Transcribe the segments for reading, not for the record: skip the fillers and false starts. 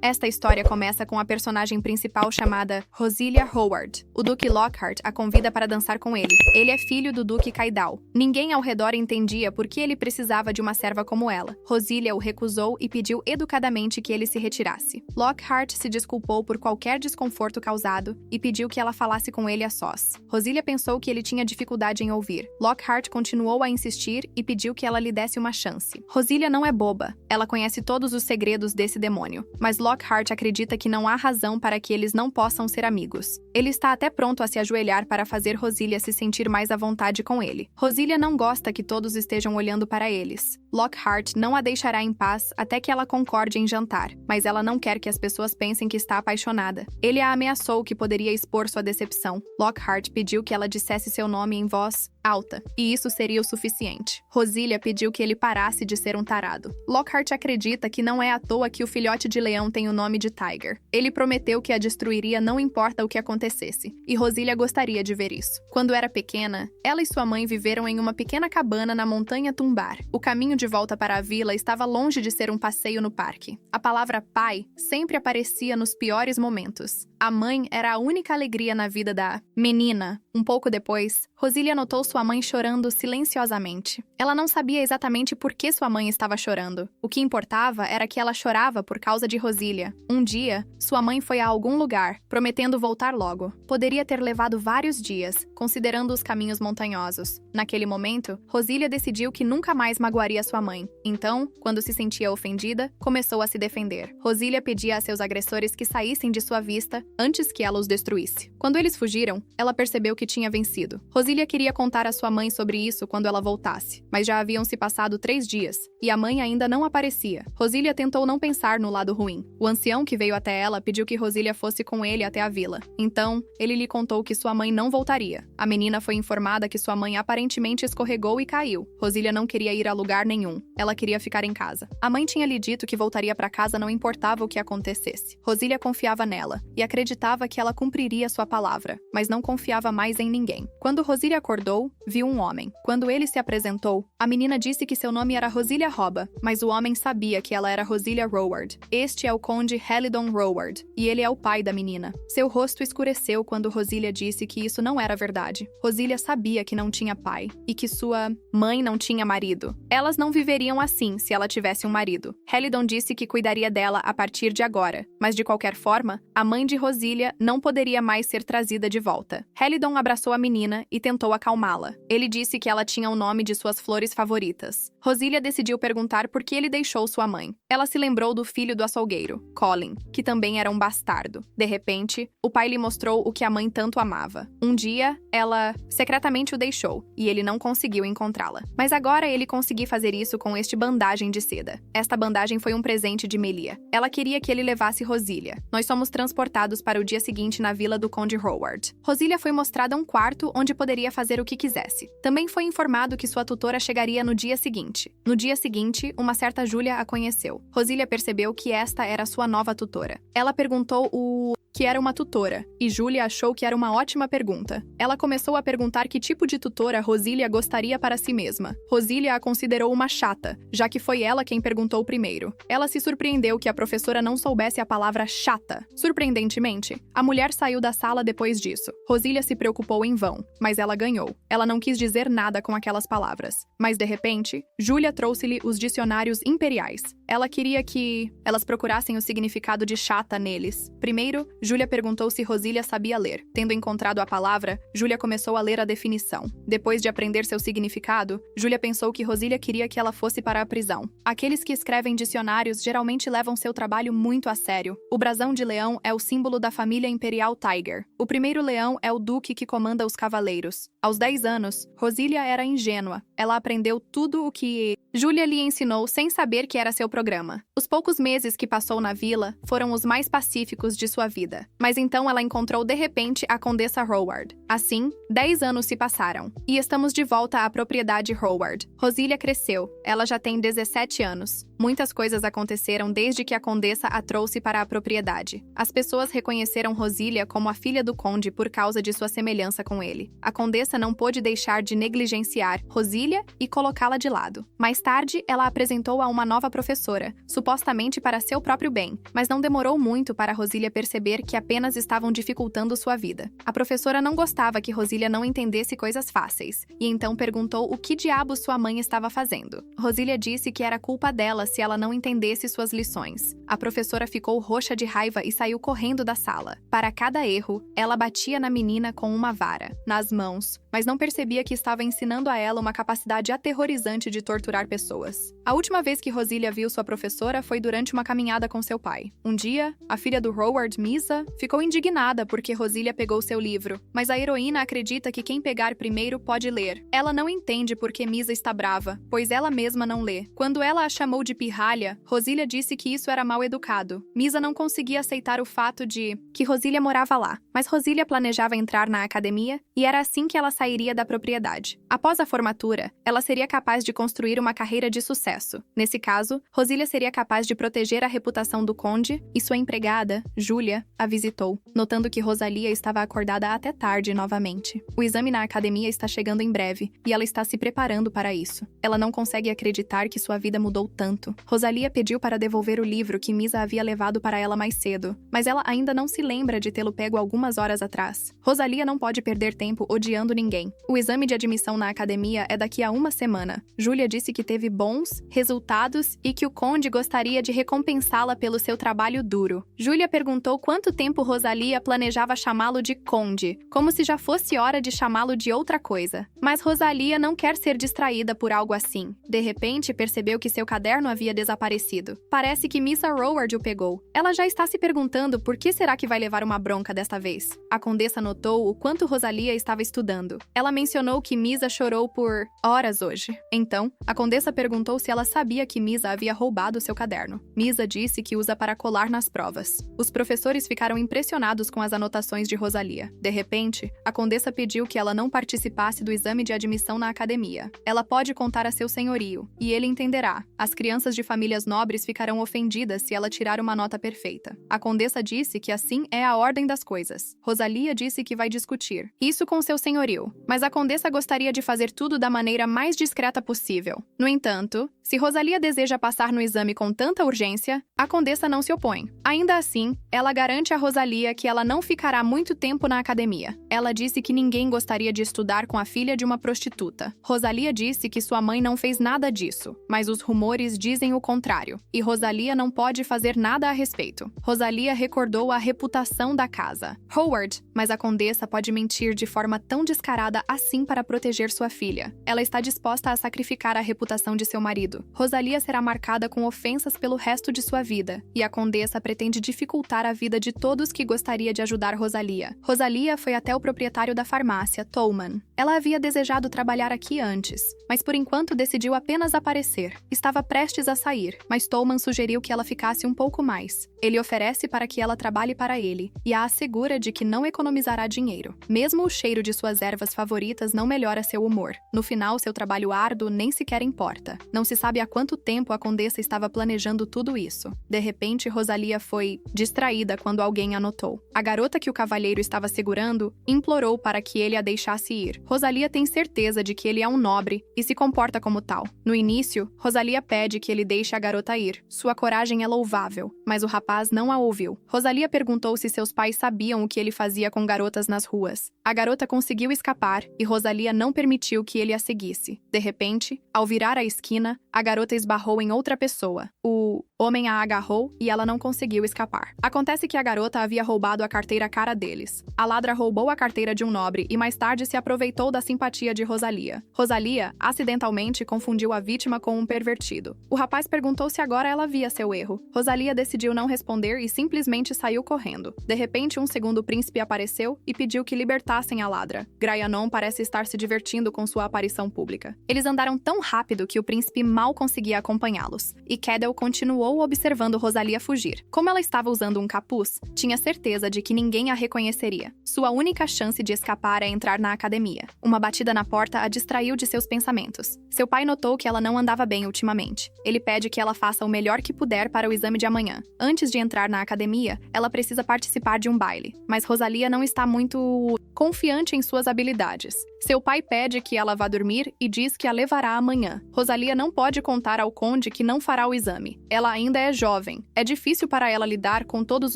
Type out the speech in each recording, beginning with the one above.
Esta história começa com a personagem principal chamada Roselia Howard. O Duque Lockhart a convida para dançar com ele. Ele é filho do Duque Caidal. Ninguém ao redor entendia por que ele precisava de uma serva como ela. Roselia o recusou e pediu educadamente que ele se retirasse. Lockhart se desculpou por qualquer desconforto causado e pediu que ela falasse com ele a sós. Roselia pensou que ele tinha dificuldade em ouvir. Lockhart continuou a insistir e pediu que ela lhe desse uma chance. Roselia não é boba. Ela conhece todos os segredos desse demônio. Mas Lockhart acredita que não há razão para que eles não possam ser amigos. Ele está até pronto a se ajoelhar para fazer Roselia se sentir mais à vontade com ele. Roselia não gosta que todos estejam olhando para eles. Lockhart não a deixará em paz até que ela concorde em jantar, mas ela não quer que as pessoas pensem que está apaixonada. Ele a ameaçou que poderia expor sua decepção. Lockhart pediu que ela dissesse seu nome em voz alta, e isso seria o suficiente. Roselia pediu que ele parasse de ser um tarado. Lockhart acredita que não é à toa que o filhote de leão tem o nome de Tiger. Ele prometeu que a destruiria não importa o que acontecesse, e Roselia gostaria de ver isso. Quando era pequena, ela e sua mãe viveram em uma pequena cabana na montanha Tumbar. O caminho de volta para a vila estava longe de ser um passeio no parque. A palavra pai sempre aparecia nos piores momentos. A mãe era a única alegria na vida da menina. Um pouco depois, Roselia notou sua mãe chorando silenciosamente. Ela não sabia exatamente por que sua mãe estava chorando. O que importava era que ela chorava por causa de Roselia. Um dia, sua mãe foi a algum lugar, prometendo voltar logo. Poderia ter levado vários dias, considerando os caminhos montanhosos. Naquele momento, Roselia decidiu que nunca mais magoaria sua mãe. Então, quando se sentia ofendida, começou a se defender. Roselia pedia a seus agressores que saíssem de sua vista antes que ela os destruísse. Quando eles fugiram, ela percebeu que tinha vencido. Roselia queria contar a sua mãe sobre isso quando ela voltasse, mas já haviam se passado 3 dias, e a mãe ainda não aparecia. Roselia tentou não pensar no lado ruim. O ancião que veio até ela pediu que Roselia fosse com ele até a vila. Então, ele lhe contou que sua mãe não voltaria. A menina foi informada que sua mãe aparentemente escorregou e caiu. Roselia não queria ir a lugar nenhum. Ela queria ficar em casa. A mãe tinha lhe dito que voltaria para casa não importava o que acontecesse. Roselia confiava nela, e acreditava que ela cumpriria sua palavra, mas não confiava mais em ninguém. Quando Roselia acordou, viu um homem. Quando ele se apresentou, a menina disse que seu nome era Roselia Roba, mas o homem sabia que ela era Roselia Howard. Este é o conde Helidon Howard, e ele é o pai da menina. Seu rosto escureceu quando Roselia disse que isso não era verdade. Roselia sabia que não tinha pai, e que sua mãe não tinha marido. Elas não viveriam assim se ela tivesse um marido. Helidon disse que cuidaria dela a partir de agora, mas de qualquer forma, a mãe de Roselia não poderia mais ser trazida de volta. Helidon abraçou a menina e tentou acalmá-la. Ele disse que ela tinha o nome de suas flores favoritas. Roselia decidiu perguntar por que ele deixou sua mãe. Ela se lembrou do filho do açougueiro, Colin, que também era um bastardo. De repente, o pai lhe mostrou o que a mãe tanto amava. Um dia, ela secretamente o deixou, e ele não conseguiu encontrá-la. Mas agora ele conseguiu fazer isso com este bandagem de seda. Esta bandagem foi um presente de Melia. Ela queria que ele levasse Roselia. Nós somos transportados para o dia seguinte na vila do Conde Howard. Roselia foi mostrada um quarto onde poderia fazer o que quisesse. Também foi informado que sua tutora chegaria no dia seguinte. No dia seguinte, uma certa Julia a conheceu. Roselia percebeu que esta era sua nova tutora. Ela perguntou o que era uma tutora, e Julia achou que era uma ótima pergunta. Ela começou a perguntar que tipo de tutora Roselia gostaria para si mesma. Roselia a considerou uma chata, já que foi ela quem perguntou primeiro. Ela se surpreendeu que a professora não soubesse a palavra chata. Surpreendentemente, a mulher saiu da sala depois disso. Roselia se preocupou em vão, mas ela ganhou. Ela não quis dizer nada com aquelas palavras. Mas, de repente, Julia trouxe-lhe os dicionários imperiais. Ela queria que elas procurassem o significado de chata neles. Primeiro, Julia perguntou se Roselia sabia ler. Tendo encontrado a palavra, Julia começou a ler a definição. Depois de aprender seu significado, Julia pensou que Roselia queria que ela fosse para a prisão. Aqueles que escrevem dicionários geralmente levam seu trabalho muito a sério. O brasão de leão é o símbolo da família imperial Tiger. O primeiro leão é o duque que comanda os cavaleiros. Aos 10 anos, Roselia era ingênua. Ela aprendeu tudo o que Julia lhe ensinou sem saber que era seu programa. Os poucos meses que passou na vila foram os mais pacíficos de sua vida. vida. Mas então ela encontrou de repente a Condessa Howard. Assim, 10 anos se passaram. E estamos de volta à propriedade Howard. Rosília cresceu. Ela já tem 17 anos. Muitas coisas aconteceram desde que a Condessa a trouxe para a propriedade. As pessoas reconheceram Rosília como a filha do conde por causa de sua semelhança com ele. A Condessa não pôde deixar de negligenciar Rosília e colocá-la de lado. Mais tarde, ela apresentou a uma nova professora, supostamente para seu próprio bem, mas não demorou muito para Rosília perceber que apenas estavam dificultando sua vida. A professora não gostava que Rosília não entendesse coisas fáceis, e então perguntou o que diabos sua mãe estava fazendo. Rosília disse que era culpa dela se ela não entendesse suas lições. A professora ficou roxa de raiva e saiu correndo da sala. Para cada erro, ela batia na menina com uma vara, nas mãos, mas não percebia que estava ensinando a ela uma capacidade aterrorizante de torturar pessoas. A última vez que Rosília viu sua professora foi durante uma caminhada com seu pai. Um dia, a filha do Howard, Misa, ficou indignada porque Rosília pegou seu livro, mas a heroína acredita que quem pegar primeiro pode ler. Ela não entende por que Misa está brava, pois ela mesma não lê. Quando ela a chamou de pirralha, Rosília disse que isso era mal educado. Misa não conseguia aceitar o fato de que Rosília morava lá, mas Rosília planejava entrar na academia e era assim que ela sairia da propriedade. Após a formatura, ela seria capaz de construir uma carreira de sucesso. Nesse caso, Rosília seria capaz de proteger a reputação do conde e sua empregada, Júlia, a visitou, notando que Rosalia estava acordada até tarde novamente. O exame na academia está chegando em breve e ela está se preparando para isso. Ela não consegue acreditar que sua vida mudou tanto. Rosalia pediu para devolver o livro que Misa havia levado para ela mais cedo, mas ela ainda não se lembra de tê-lo pego algumas horas atrás. Rosalia não pode perder tempo odiando ninguém. O exame de admissão na academia é daqui a uma semana. Júlia disse que teve bons resultados e que o conde gostaria de recompensá-la pelo seu trabalho duro. Júlia perguntou quanto tempo Rosalia planejava chamá-lo de conde, como se já fosse hora de chamá-lo de outra coisa. Mas Rosalia não quer ser distraída por algo assim. De repente, percebeu que seu caderno havia desaparecido. Parece que Missa Howard o pegou. Ela já está se perguntando por que será que vai levar uma bronca desta vez. A condessa notou o quanto Rosalia estava estudando. Ela mencionou que Misa chorou por horas hoje. Então, a condessa perguntou se ela sabia que Misa havia roubado seu caderno. Misa disse que usa para colar nas provas. Os professores ficaram impressionados com as anotações de Rosalia. De repente, a condessa pediu que ela não participasse do exame de admissão na academia. Ela pode contar a seu senhorio, e ele entenderá. As crianças de famílias nobres ficarão ofendidas se ela tirar uma nota perfeita. A condessa disse que assim é a ordem das coisas. Rosalia disse que vai discutir isso com seu senhorio, mas a condessa gostaria de fazer tudo da maneira mais discreta possível. No entanto, se Rosalia deseja passar no exame com tanta urgência, a condessa não se opõe. Ainda assim, ela garante a Rosalia que ela não ficará muito tempo na academia. Ela disse que ninguém gostaria de estudar com a filha de uma prostituta. Rosalia disse que sua mãe não fez nada disso, mas os rumores dizem o contrário, e Rosalia não pode fazer nada a respeito. Rosalia recordou a reputação da casa. Howard, mas a condessa pode mentir de forma tão descarada assim para proteger sua filha. Ela está disposta a sacrificar a reputação de seu marido. Rosalia será marcada com ofensas pelo resto de sua vida, e a condessa pretende dificultar a vida de todos que gostaria de ajudar Rosalia. Rosalia foi até o proprietário da farmácia, Tolman. Ela havia desejado trabalhar aqui antes, mas por enquanto decidiu apenas aparecer. Estava prestes a sair, mas Tolman sugeriu que ela ficasse um pouco mais. Ele oferece para que ela trabalhe para ele, e a assegura de que não economizará dinheiro. Mesmo o cheiro de suas ervas favoritas não melhora seu humor. No final, seu trabalho árduo nem sequer importa. Não se sabe há quanto tempo a condessa estava planejando tudo isso. De repente, Rosalia foi distraída quando alguém a notou. A garota que o cavalheiro estava segurando implorou para que ele a deixasse ir. Rosalia tem certeza de que ele é um nobre e se comporta como tal. No início, Rosalia pede que ele deixe a garota ir. Sua coragem é louvável, mas o rapaz não a ouviu. Rosalia perguntou se seus pais sabiam o que ele fazia com garotas nas ruas. A garota conseguiu escapar e Rosalia não permitiu que ele a seguisse. De repente, ao virar a esquina, a garota esbarrou em outra pessoa. O homem a agarrou e ela não conseguiu escapar. Acontece que a garota havia roubado a carteira cara deles. A ladra roubou a carteira de um nobre e mais tarde se aproveitou da simpatia de Rosalia. Rosalia, acidentalmente, confundiu a vítima com um pervertido. O rapaz perguntou se agora ela via seu erro. Rosalia decidiu não responder e simplesmente saiu correndo. De repente, um segundo príncipe apareceu e pediu que libertassem a ladra. Graianon parece estar se divertindo com sua aparição pública. Eles andaram tão rápido que o príncipe mal conseguia acompanhá-los, e Cadell continuou observando Rosalia fugir. Como ela estava usando um capuz, tinha certeza de que ninguém a reconheceria. Sua única chance de escapar é entrar na academia. Uma batida na porta a distraiu de seus pensamentos. Seu pai notou que ela não andava bem ultimamente. Ele pede que ela faça o melhor que puder para o exame de amanhã. Antes de entrar na academia, ela precisa participar de um baile, mas Rosalia não está muito confiante em suas habilidades. Seu pai pede que ela vá dormir e diz que a levará amanhã. Rosalia não pode contar ao conde que não fará o exame. Ela ainda é jovem. É difícil para ela lidar com todos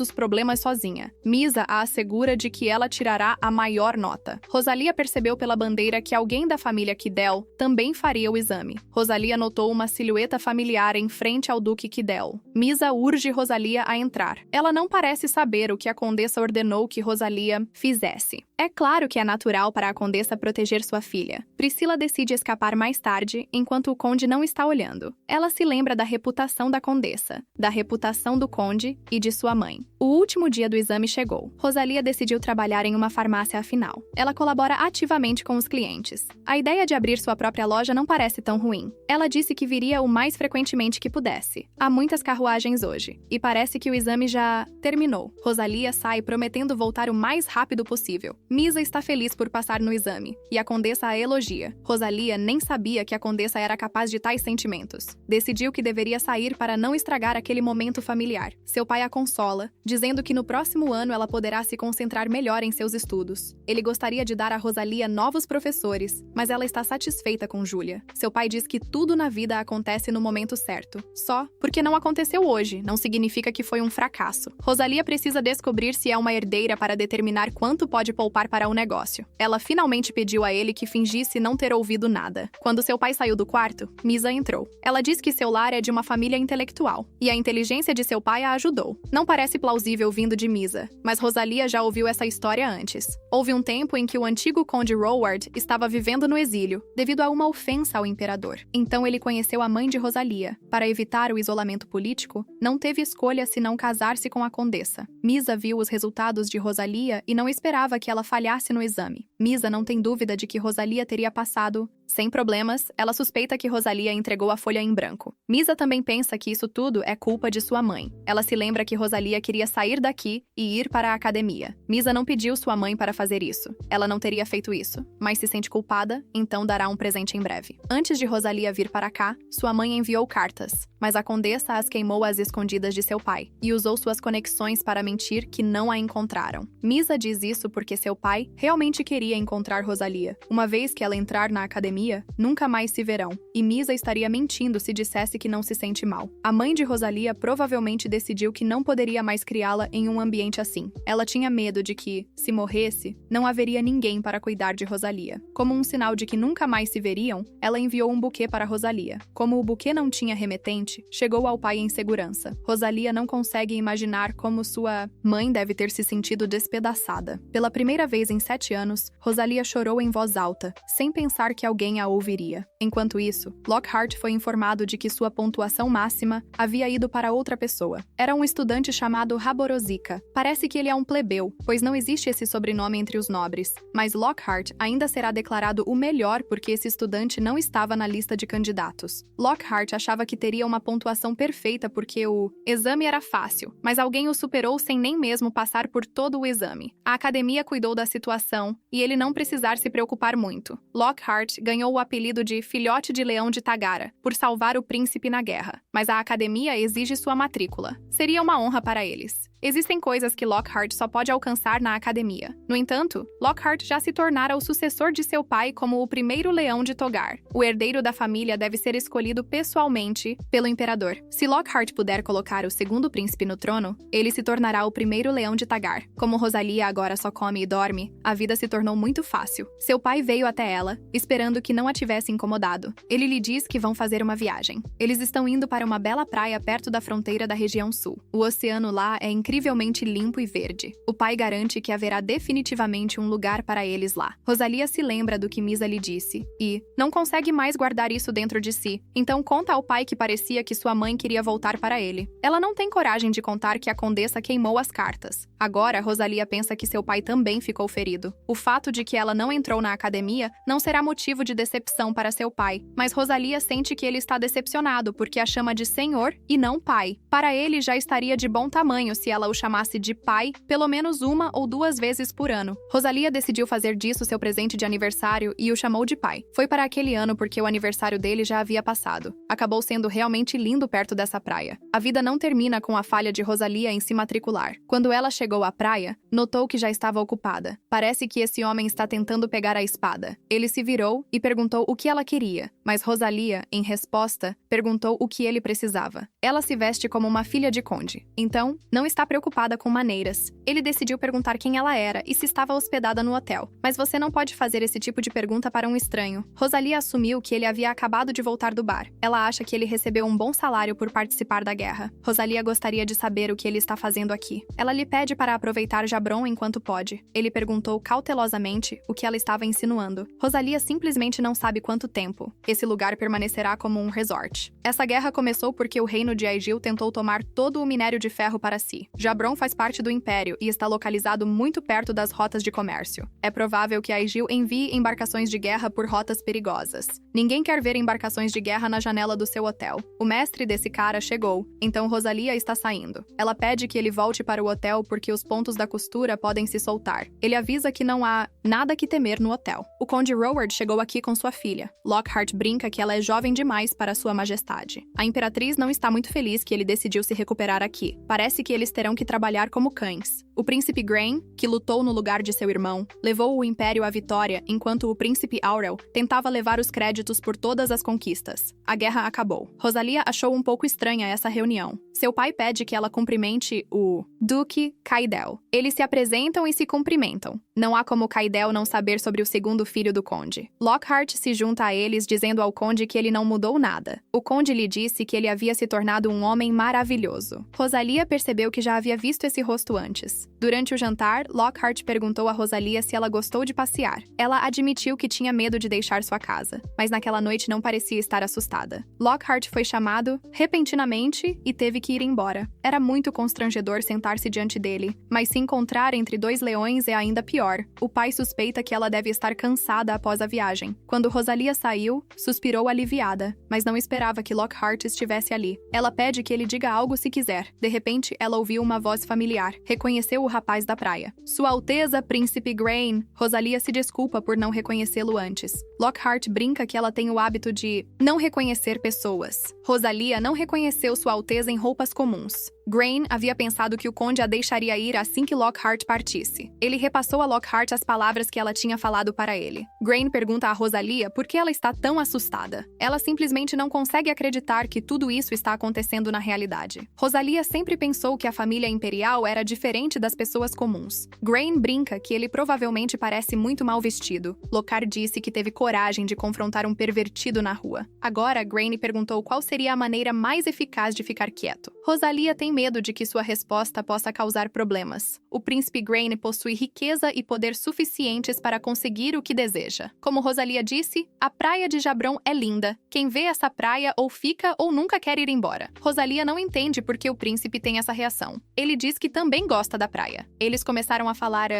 os problemas sozinha. Misa a assegura de que ela tirará a maior nota. Rosalia percebeu pela bandeira que alguém da família Kidel também faria o exame. Rosalia notou uma silhueta familiar em frente ao Duque Kidel. Misa urge Rosalia a entrar. Ela não parece saber o que a condessa ordenou que Rosalia fizesse. É claro que é natural para a condessa proteger sua filha. Priscila decide escapar mais tarde, enquanto o conde não está olhando. Ela se lembra da reputação da condessa, da reputação do conde e de sua mãe. O último dia do exame chegou. Rosalia decidiu trabalhar em uma farmácia afinal. Ela colabora ativamente com os clientes. A ideia de abrir sua própria loja não parece tão ruim. Ela disse que viria o mais frequentemente que pudesse. Há muitas carruagens hoje, e parece que o exame já terminou. Rosalia sai prometendo voltar o mais rápido possível. Misa está feliz por passar no exame, e a condessa a elogia. Rosalia nem sabia que a condessa era capaz de tais sentimentos. Decidiu que deveria sair para não estragar aquele momento familiar. Seu pai a consola, dizendo que no próximo ano ela poderá se concentrar melhor em seus estudos. Ele gostaria de dar a Rosalia novos professores, mas ela está satisfeita com Júlia. Seu pai diz que tudo na vida acontece no momento certo. Só porque não aconteceu hoje, não significa que foi um fracasso. Rosalia precisa descobrir se é uma herdeira para determinar quanto pode poupar para o negócio. Ela finalmente pediu a ele que fingisse não ter ouvido nada. Quando seu pai saiu do quarto, Misa entrou. Ela diz que seu lar é de uma família intelectual, e a inteligência de seu pai a ajudou. Não parece plausível vindo de Misa, mas Rosalia já ouviu essa história antes. Houve um tempo em que o antigo conde Roward estava vivendo no exílio, devido a uma ofensa ao imperador. Então ele conheceu a mãe de Rosalia. Para evitar o isolamento político, não teve escolha senão casar-se com a condessa. Misa viu os resultados de Rosalia e não esperava que ela falhasse no exame. Misa não tem dúvida de que Rosalia teria passado. Sem problemas, ela suspeita que Rosalia entregou a folha em branco. Misa também pensa que isso tudo é culpa de sua mãe. Ela se lembra que Rosalia queria sair daqui e ir para a academia. Misa não pediu sua mãe para fazer isso. Ela não teria feito isso, mas se sente culpada, então dará um presente em breve. Antes de Rosalia vir para cá, sua mãe enviou cartas, mas a condessa as queimou às escondidas de seu pai e usou suas conexões para mentir que não a encontraram. Misa diz isso porque seu pai realmente queria encontrar Rosalia. Uma vez que ela entrar na academia, nunca mais se verão, e Misa estaria mentindo se dissesse que não se sente mal. A mãe de Rosalia provavelmente decidiu que não poderia mais criá-la em um ambiente assim. Ela tinha medo de que, se morresse, não haveria ninguém para cuidar de Rosalia. Como um sinal de que nunca mais se veriam, ela enviou um buquê para Rosalia. Como o buquê não tinha remetente, chegou ao pai em segurança. Rosalia não consegue imaginar como sua mãe deve ter se sentido despedaçada. Pela primeira vez em 7 anos, Rosalia chorou em voz alta, sem pensar que alguém a ouviria. Enquanto isso, Lockhart foi informado de que sua pontuação máxima havia ido para outra pessoa. Era um estudante chamado Raborosica. Parece que ele é um plebeu, pois não existe esse sobrenome entre os nobres. Mas Lockhart ainda será declarado o melhor porque esse estudante não estava na lista de candidatos. Lockhart achava que teria uma pontuação perfeita porque o exame era fácil, mas alguém o superou sem nem mesmo passar por todo o exame. A academia cuidou da situação e ele não precisar se preocupar muito. Lockhart ganhou o apelido de Filhote de Leão de Tagara, por salvar o príncipe na guerra, mas a academia exige sua matrícula. Seria uma honra para eles. Existem coisas que Lockhart só pode alcançar na academia. No entanto, Lockhart já se tornara o sucessor de seu pai como o primeiro leão de Togar. O herdeiro da família deve ser escolhido pessoalmente pelo imperador. Se Lockhart puder colocar o segundo príncipe no trono, ele se tornará o primeiro leão de Tagar. Como Rosalia agora só come e dorme, a vida se tornou muito fácil. Seu pai veio até ela, esperando que não a tivesse incomodado. Ele lhe diz que vão fazer uma viagem. Eles estão indo para uma bela praia perto da fronteira da região sul. O oceano lá é incrivelmente limpo e verde. O pai garante que haverá definitivamente um lugar para eles lá. Rosalia se lembra do que Misa lhe disse e não consegue mais guardar isso dentro de si. Então conta ao pai que parecia que sua mãe queria voltar para ele. Ela não tem coragem de contar que a condessa queimou as cartas. Agora, Rosalia pensa que seu pai também ficou ferido. O fato de que ela não entrou na academia não será motivo de de decepção para seu pai, mas Rosalia sente que ele está decepcionado porque a chama de senhor e não pai. Para ele, já estaria de bom tamanho se ela o chamasse de pai pelo menos 1 ou 2 vezes por ano. Rosalia decidiu fazer disso seu presente de aniversário e o chamou de pai. Foi para aquele ano porque o aniversário dele já havia passado. Acabou sendo realmente lindo perto dessa praia. A vida não termina com a falha de Rosalia em se matricular. Quando ela chegou à praia, notou que já estava ocupada. Parece que esse homem está tentando pegar a espada. Ele se virou e perguntou o que ela queria, mas Rosalia, em resposta, perguntou o que ele precisava. Ela se veste como uma filha de conde, então não está preocupada com maneiras. Ele decidiu perguntar quem ela era e se estava hospedada no hotel, mas você não pode fazer esse tipo de pergunta para um estranho. Rosalia assumiu que ele havia acabado de voltar do bar. Ela acha que ele recebeu um bom salário por participar da guerra. Rosalia gostaria de saber o que ele está fazendo aqui. Ela lhe pede para aproveitar Jabron enquanto pode. Ele perguntou cautelosamente o que ela estava insinuando. Rosalia simplesmente não sabe quanto tempo. Esse lugar permanecerá como um resort. Essa guerra começou porque o reino de Aigil tentou tomar todo o minério de ferro para si. Jabron faz parte do Império e está localizado muito perto das rotas de comércio. É provável que Aigil envie embarcações de guerra por rotas perigosas. Ninguém quer ver embarcações de guerra na janela do seu hotel. O mestre desse cara chegou, então Rosalia está saindo. Ela pede que ele volte para o hotel porque os pontos da costura podem se soltar. Ele avisa que não há nada que temer no hotel. O Conde Howard chegou aqui com sua filha. Lockhart brinca que ela é jovem demais para sua majestade. A imperatriz não está muito feliz que ele decidiu se recuperar aqui. Parece que eles terão que trabalhar como cães. O príncipe Grain, que lutou no lugar de seu irmão, levou o império à vitória enquanto o príncipe Aurel tentava levar os créditos por todas as conquistas. A guerra acabou. Rosalia achou um pouco estranha essa reunião. Seu pai pede que ela cumprimente o Duque Caidel. Eles se apresentam e se cumprimentam. Não há como Caidel não saber sobre o segundo filho do conde. Lockhart se junta a eles dizendo ao conde que ele não mudou nada. O conde lhe disse que ele havia se tornado um homem maravilhoso. Rosalia percebeu que já havia visto esse rosto antes. Durante o jantar, Lockhart perguntou a Rosalia se ela gostou de passear. Ela admitiu que tinha medo de deixar sua casa, mas naquela noite não parecia estar assustada. Lockhart foi chamado repentinamente e teve que ir embora. Era muito constrangedor sentar-se diante dele, mas se encontrar entre 2 leões é ainda pior. O pai suspeita que ela deve estar cansada após a viagem. Quando Rosalia saiu, suspirou aliviada, mas não esperava que Lockhart estivesse ali. Ela pede que ele diga algo se quiser. De repente, ela ouviu uma voz familiar. Reconheceu o rapaz da praia. Sua Alteza, Príncipe Grain. Rosalia se desculpa por não reconhecê-lo antes. Lockhart brinca que ela tem o hábito de não reconhecer pessoas. Rosalia não reconheceu Sua Alteza em roupas comuns. Grain havia pensado que o conde a deixaria ir assim que Lockhart partisse. Ele repassou a Lockhart as palavras que ela tinha falado para ele. Grain pergunta a Rosalia por que ela está tão assustada. Ela simplesmente não consegue acreditar que tudo isso está acontecendo na realidade. Rosalia sempre pensou que a família imperial era diferente das pessoas comuns. Grain brinca que ele provavelmente parece muito mal vestido. Lockhart disse que teve coragem de confrontar um pervertido na rua. Agora, Grain perguntou qual seria a maneira mais eficaz de ficar quieto. Rosalia tem medo de que sua resposta possa causar problemas. O príncipe Grain possui riqueza e poder suficientes para conseguir o que deseja. Como Rosalia disse, a praia de Jabron é linda. Quem vê essa praia ou fica ou nunca quer ir embora. Rosalia não entende por que o príncipe tem essa reação. Ele diz que também gosta da praia. Eles começaram a falar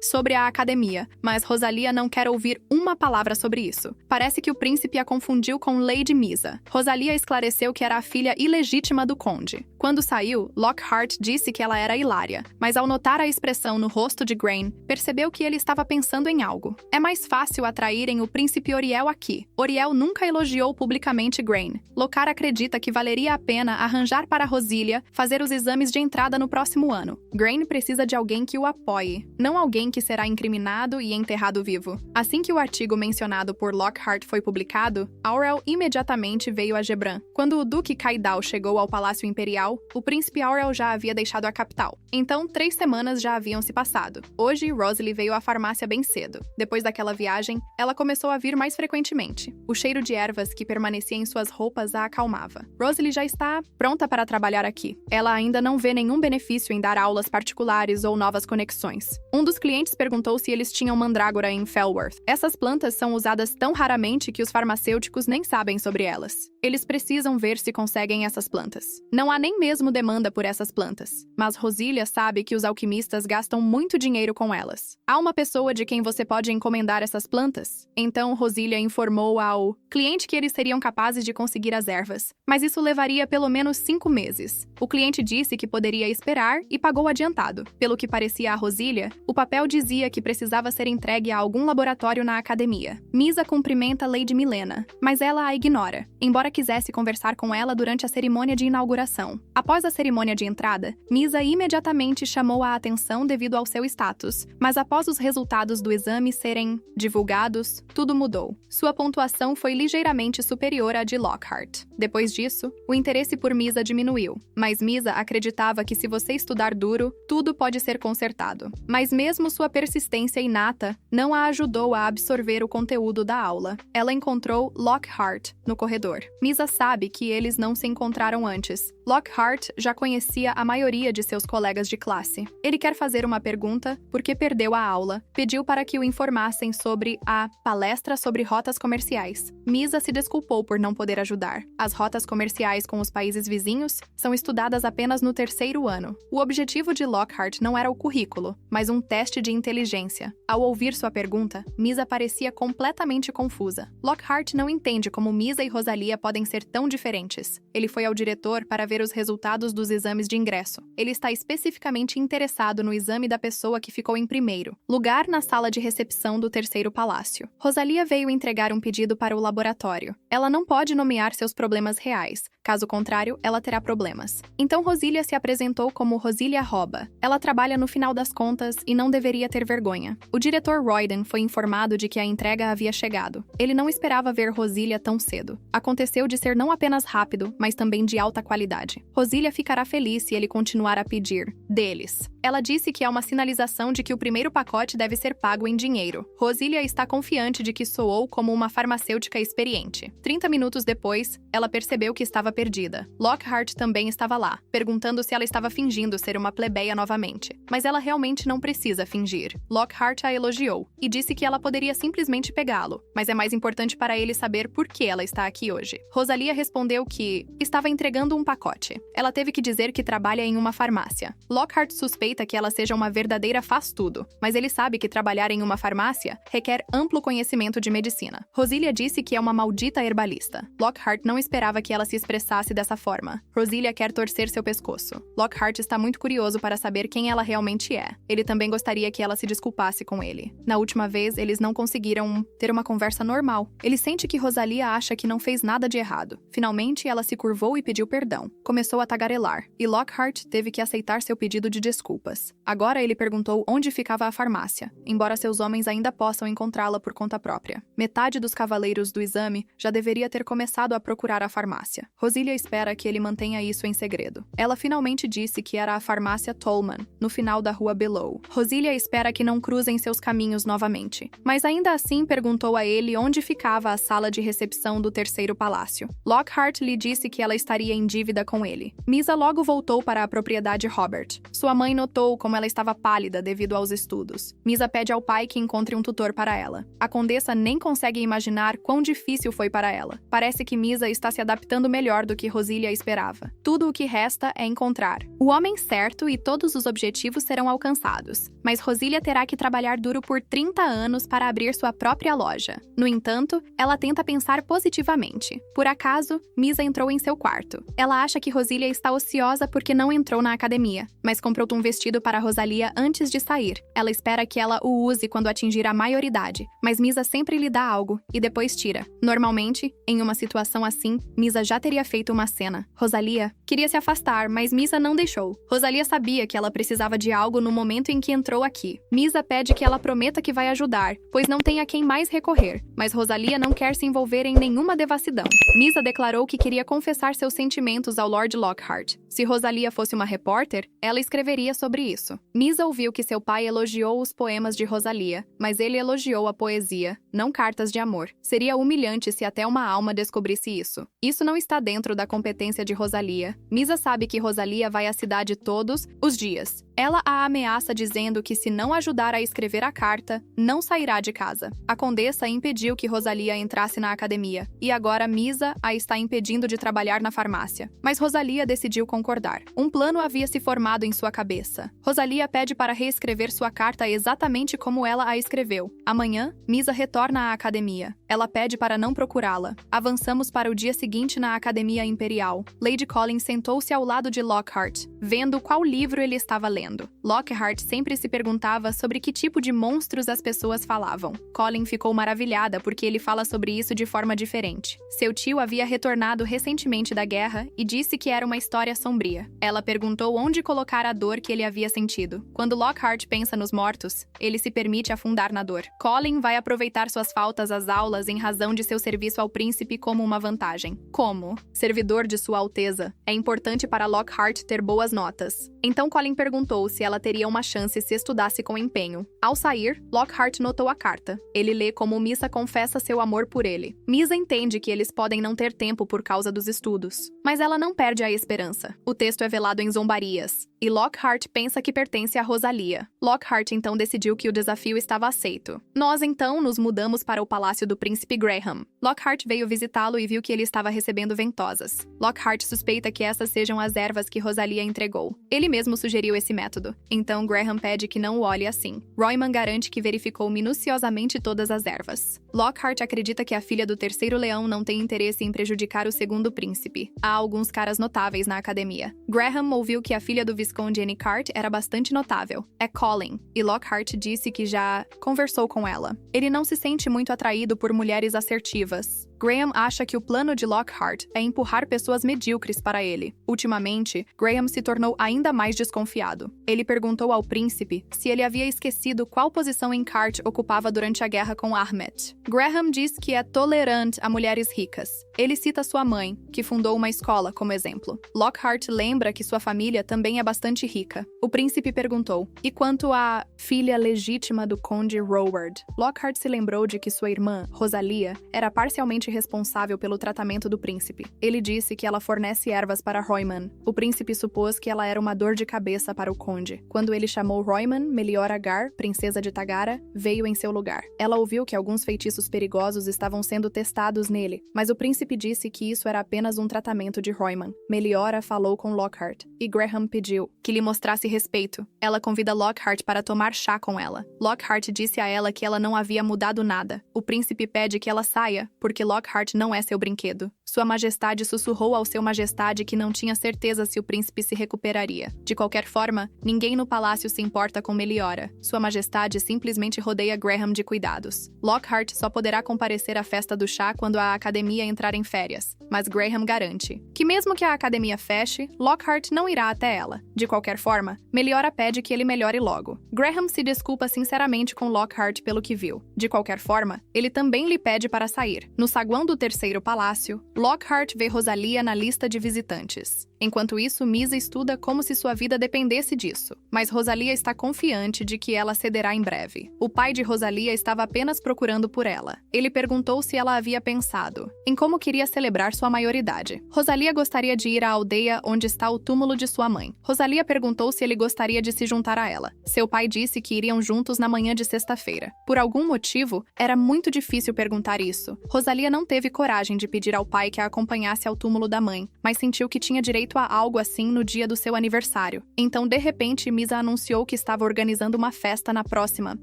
sobre a academia, mas Rosalia não quer ouvir uma palavra sobre isso. Parece que o príncipe a confundiu com Lady Misa. Rosalia esclareceu que era a filha ilegítima do conde. Quando saiu, Lockhart disse que ela era hilária, mas ao notar a expressão no rosto de Grain, percebeu que ele estava pensando em algo. É mais fácil atraírem o príncipe Oriel aqui. Oriel nunca elogiou publicamente Grain. Lockhart acredita que valeria a pena arranjar para Rosalia fazer os exames de entrada no próximo ano. Grain precisa de alguém que o apoie, não alguém que será incriminado e enterrado vivo. Assim que o artigo mencionado por Lockhart foi publicado, Aurel imediatamente veio a Gebran. Quando o Duque Caidal chegou ao Palácio Imperial, o príncipe Aurel já havia deixado a capital. Então, 3 semanas já haviam se passado. Hoje, Rosalie veio à farmácia bem cedo. Depois daquela viagem, ela começou a vir mais frequentemente. O cheiro de ervas que permanecia em suas roupas a acalmava. Rosalie já está pronta para trabalhar aqui. Ela ainda não vê nenhum benefício em dar aulas particulares ou novas conexões. Um dos clientes perguntou se eles tinham mandrágora em Felworth. Essas plantas são usadas tão raramente que os farmacêuticos nem sabem sobre elas. Eles precisam ver se conseguem essas plantas. Não há nem mesmo demanda demanda por essas plantas. Mas Rosilha sabe que os alquimistas gastam muito dinheiro com elas. Há uma pessoa de quem você pode encomendar essas plantas? Então Rosilha informou ao cliente que eles seriam capazes de conseguir as ervas, mas isso levaria pelo menos 5 meses. O cliente disse que poderia esperar e pagou adiantado. Pelo que parecia a Rosilha, o papel dizia que precisava ser entregue a algum laboratório na academia. Misa cumprimenta Lady Milena, mas ela a ignora, embora quisesse conversar com ela durante a cerimônia de inauguração. Após a cerimônia de entrada, Misa imediatamente chamou a atenção devido ao seu status, mas após os resultados do exame serem divulgados, tudo mudou. Sua pontuação foi ligeiramente superior à de Lockhart. Depois disso, o interesse por Misa diminuiu, mas Misa acreditava que se você estudar duro, tudo pode ser consertado. Mas mesmo sua persistência inata não a ajudou a absorver o conteúdo da aula. Ela encontrou Lockhart no corredor. Misa sabe que eles não se encontraram antes. Lockhart já conhecia a maioria de seus colegas de classe. Ele quer fazer uma pergunta porque perdeu a aula. Pediu para que o informassem sobre a palestra sobre rotas comerciais. Misa se desculpou por não poder ajudar. As rotas comerciais com os países vizinhos são estudadas apenas no 3º ano. O objetivo de Lockhart não era o currículo, mas um teste de inteligência. Ao ouvir sua pergunta, Misa parecia completamente confusa. Lockhart não entende como Misa e Rosalia podem ser tão diferentes. Ele foi ao diretor para ver os resultados dos exames de ingresso. Ele está especificamente interessado no exame da pessoa que ficou em primeiro, lugar na sala de recepção do 3º palácio. Rosalia veio entregar um pedido para o laboratório. Ela não pode nomear seus problemas reais, caso contrário, ela terá problemas. Então Rosilha se apresentou como Rosilha Roba. Ela trabalha no final das contas e não deveria ter vergonha. O diretor Royden foi informado de que a entrega havia chegado. Ele não esperava ver Rosilha tão cedo. Aconteceu de ser não apenas rápido, mas também de alta qualidade. Rosilha ficará feliz se ele continuar a pedir deles. Ela disse que é uma sinalização de que o primeiro pacote deve ser pago em dinheiro. Rosilha está confiante de que soou como uma farmacêutica experiente. 30 minutos depois, ela percebeu que estava perdida. Lockhart também estava lá, perguntando se ela estava fingindo ser uma plebeia novamente. Mas ela realmente não precisa fingir. Lockhart a elogiou e disse que ela poderia simplesmente pegá-lo, mas é mais importante para ele saber por que ela está aqui hoje. Rosalia respondeu que estava entregando um pacote. Ela teve que dizer que trabalha em uma farmácia. Lockhart suspeita que ela seja uma verdadeira faz-tudo, mas ele sabe que trabalhar em uma farmácia requer amplo conhecimento de medicina. Rosilha disse que é uma maldita herbalista. Lockhart não esperava que ela se expressasse dessa forma. Rosilha quer torcer seu pescoço. Lockhart está muito curioso para saber quem ela realmente é. Ele também gostaria que ela se desculpasse com ele. Na última vez, eles não conseguiram ter uma conversa normal. Ele sente que Rosalia acha que não fez nada de errado. Finalmente, ela se curvou e pediu perdão. Começou a tagarelar, e Lockhart teve que aceitar seu pedido de desculpas. Agora ele perguntou onde ficava a farmácia, embora seus homens ainda possam encontrá-la por conta própria. Metade dos cavaleiros do exame já deveria ter começado a procurar a farmácia. Rosilha espera que ele mantenha isso em segredo. Ela finalmente disse que era a farmácia Tolman, no final da rua Below. Rosilha espera que não cruzem seus caminhos novamente, mas ainda assim perguntou a ele onde ficava a sala de recepção do 3º palácio. Lockhart lhe disse que ela estaria em dívida com ele. Misa logo voltou para a propriedade Robert. Sua mãe notou como ela estava pálida devido aos estudos. Misa pede ao pai que encontre um tutor para ela. A condessa nem consegue imaginar quão difícil foi para ela. Parece que Misa está se adaptando melhor do que Rosilha esperava. Tudo o que resta é encontrar o homem certo e todos os objetivos serão alcançados. Mas Rosilha terá que trabalhar duro por 30 anos para abrir sua própria loja. No entanto, ela tenta pensar positivamente. Por acaso, Misa entrou em seu quarto. Ela acha que Rosilha está ociosa porque não entrou na academia, mas comprou um vestido para Rosalia antes de sair. Ela espera que ela o use quando atingir a maioridade, mas Misa sempre lhe dá algo e depois tira. Normalmente, em uma situação assim, Misa já teria feito uma cena. Rosalia queria se afastar, mas Misa não deixou. Rosalia sabia que ela precisava de algo no momento em que entrou aqui. Misa pede que ela prometa que vai ajudar, pois não tem a quem mais recorrer, mas Rosalia não quer se envolver em nenhuma devassidão. Misa declarou que queria confessar seus sentimentos ao Lord Lockhart. Se Rosalia fosse uma repórter, ela escreveria sobre isso. Misa ouviu que seu pai elogiou os poemas de Rosalia, mas ele elogiou a poesia não cartas de amor. Seria humilhante se até uma alma descobrisse isso. Isso não está dentro da competência de Rosalia. Misa sabe que Rosalia vai à cidade todos os dias. Ela a ameaça dizendo que se não ajudar a escrever a carta, não sairá de casa. A condessa impediu que Rosalia entrasse na academia, e agora Misa a está impedindo de trabalhar na farmácia. Mas Rosalia decidiu concordar. Um plano havia se formado em sua cabeça. Rosalia pede para reescrever sua carta exatamente como ela a escreveu. Amanhã, Misa retorna à academia. Ela pede para não procurá-la. Avançamos para o dia seguinte na Academia Imperial. Lady Colin sentou-se ao lado de Lockhart, vendo qual livro ele estava lendo. Lockhart sempre se perguntava sobre que tipo de monstros as pessoas falavam. Colin ficou maravilhada porque ele fala sobre isso de forma diferente. Seu tio havia retornado recentemente da guerra e disse que era uma história sombria. Ela perguntou onde colocar a dor que ele havia sentido. Quando Lockhart pensa nos mortos, ele se permite afundar na dor. Colin vai aproveitar suas faltas às aulas em razão de seu serviço ao príncipe como uma vantagem. Como servidor de Sua Alteza, é importante para Lockhart ter boas notas. Então Colin perguntou se ela teria uma chance se estudasse com empenho. Ao sair, Lockhart notou a carta. Ele lê como Misa confessa seu amor por ele. Misa entende que eles podem não ter tempo por causa dos estudos, mas ela não perde a esperança. O texto é velado em zombarias, e Lockhart pensa que pertence a Rosalia. Lockhart então decidiu que o desafio estava aceito. Nós então nos mudamos para o palácio do príncipe Graham. Lockhart veio visitá-lo e viu que ele estava recebendo ventosas. Lockhart suspeita que essas sejam as ervas que Rosalia entregou. Ele mesmo sugeriu esse método. Então Graham pede que não o olhe assim. Royman garante que verificou minuciosamente todas as ervas. Lockhart acredita que a filha do terceiro leão não tem interesse em prejudicar o segundo príncipe. Há alguns caras notáveis na academia. Graham ouviu que a filha do Visconde Enichart era bastante notável. É Colin, e Lockhart disse que já conversou com ela. Ele não se sente muito atraído por mulheres assertivas. Graham acha que o plano de Lockhart é empurrar pessoas medíocres para ele. Ultimamente, Graham se tornou ainda mais desconfiado. Ele perguntou ao príncipe se ele havia esquecido qual posição Enichart ocupava durante a guerra com Ahmet. Graham diz que é tolerante a mulheres ricas. Ele cita sua mãe, que fundou uma escola, como exemplo. Lockhart lembra que sua família também é bastante rica. O príncipe perguntou, e quanto à filha legítima do Conde Howard? Lockhart se lembrou de que sua irmã, Rosalia, era parcialmente responsável pelo tratamento do príncipe. Ele disse que ela fornece ervas para Royman. O príncipe supôs que ela era uma dor de cabeça para o conde. Quando ele chamou Royman, Meliora Gar, princesa de Tagara, veio em seu lugar. Ela ouviu que alguns feitiços perigosos estavam sendo testados nele, mas o príncipe disse que isso era apenas um tratamento de Royman. Meliora falou com Lockhart, e Graham pediu que lhe mostrasse respeito. Ela convida Lockhart para tomar chá com ela. Lockhart disse a ela que ela não havia mudado nada. O príncipe pede que ela saia, porque Lockhart não é seu brinquedo. Sua Majestade sussurrou ao seu Majestade que não tinha certeza se o príncipe se recuperaria. De qualquer forma, ninguém no palácio se importa com Meliora. Sua Majestade simplesmente rodeia Graham de cuidados. Lockhart só poderá comparecer à festa do chá quando a academia entrar em férias, mas Graham garante que mesmo que a academia feche, Lockhart não irá até ela. De qualquer forma, Meliora pede que ele melhore logo. Graham se desculpa sinceramente com Lockhart pelo que viu. De qualquer forma, ele também lhe pede para sair. No saguão do terceiro palácio, Lockhart vê Rosalia na lista de visitantes. Enquanto isso, Misa estuda como se sua vida dependesse disso. Mas Rosalia está confiante de que ela cederá em breve. O pai de Rosalia estava apenas procurando por ela. Ele perguntou se ela havia pensado em como queria celebrar sua maioridade. Rosalia gostaria de ir à aldeia onde está o túmulo de sua mãe. Rosalia perguntou se ele gostaria de se juntar a ela. Seu pai disse que iriam juntos na manhã de sexta-feira. Por algum motivo, era muito difícil perguntar isso. Rosalia não teve coragem de pedir ao pai que a acompanhasse ao túmulo da mãe, mas sentiu que tinha direito a algo assim no dia do seu aniversário. Então, de repente, Misa anunciou que estava organizando uma festa na próxima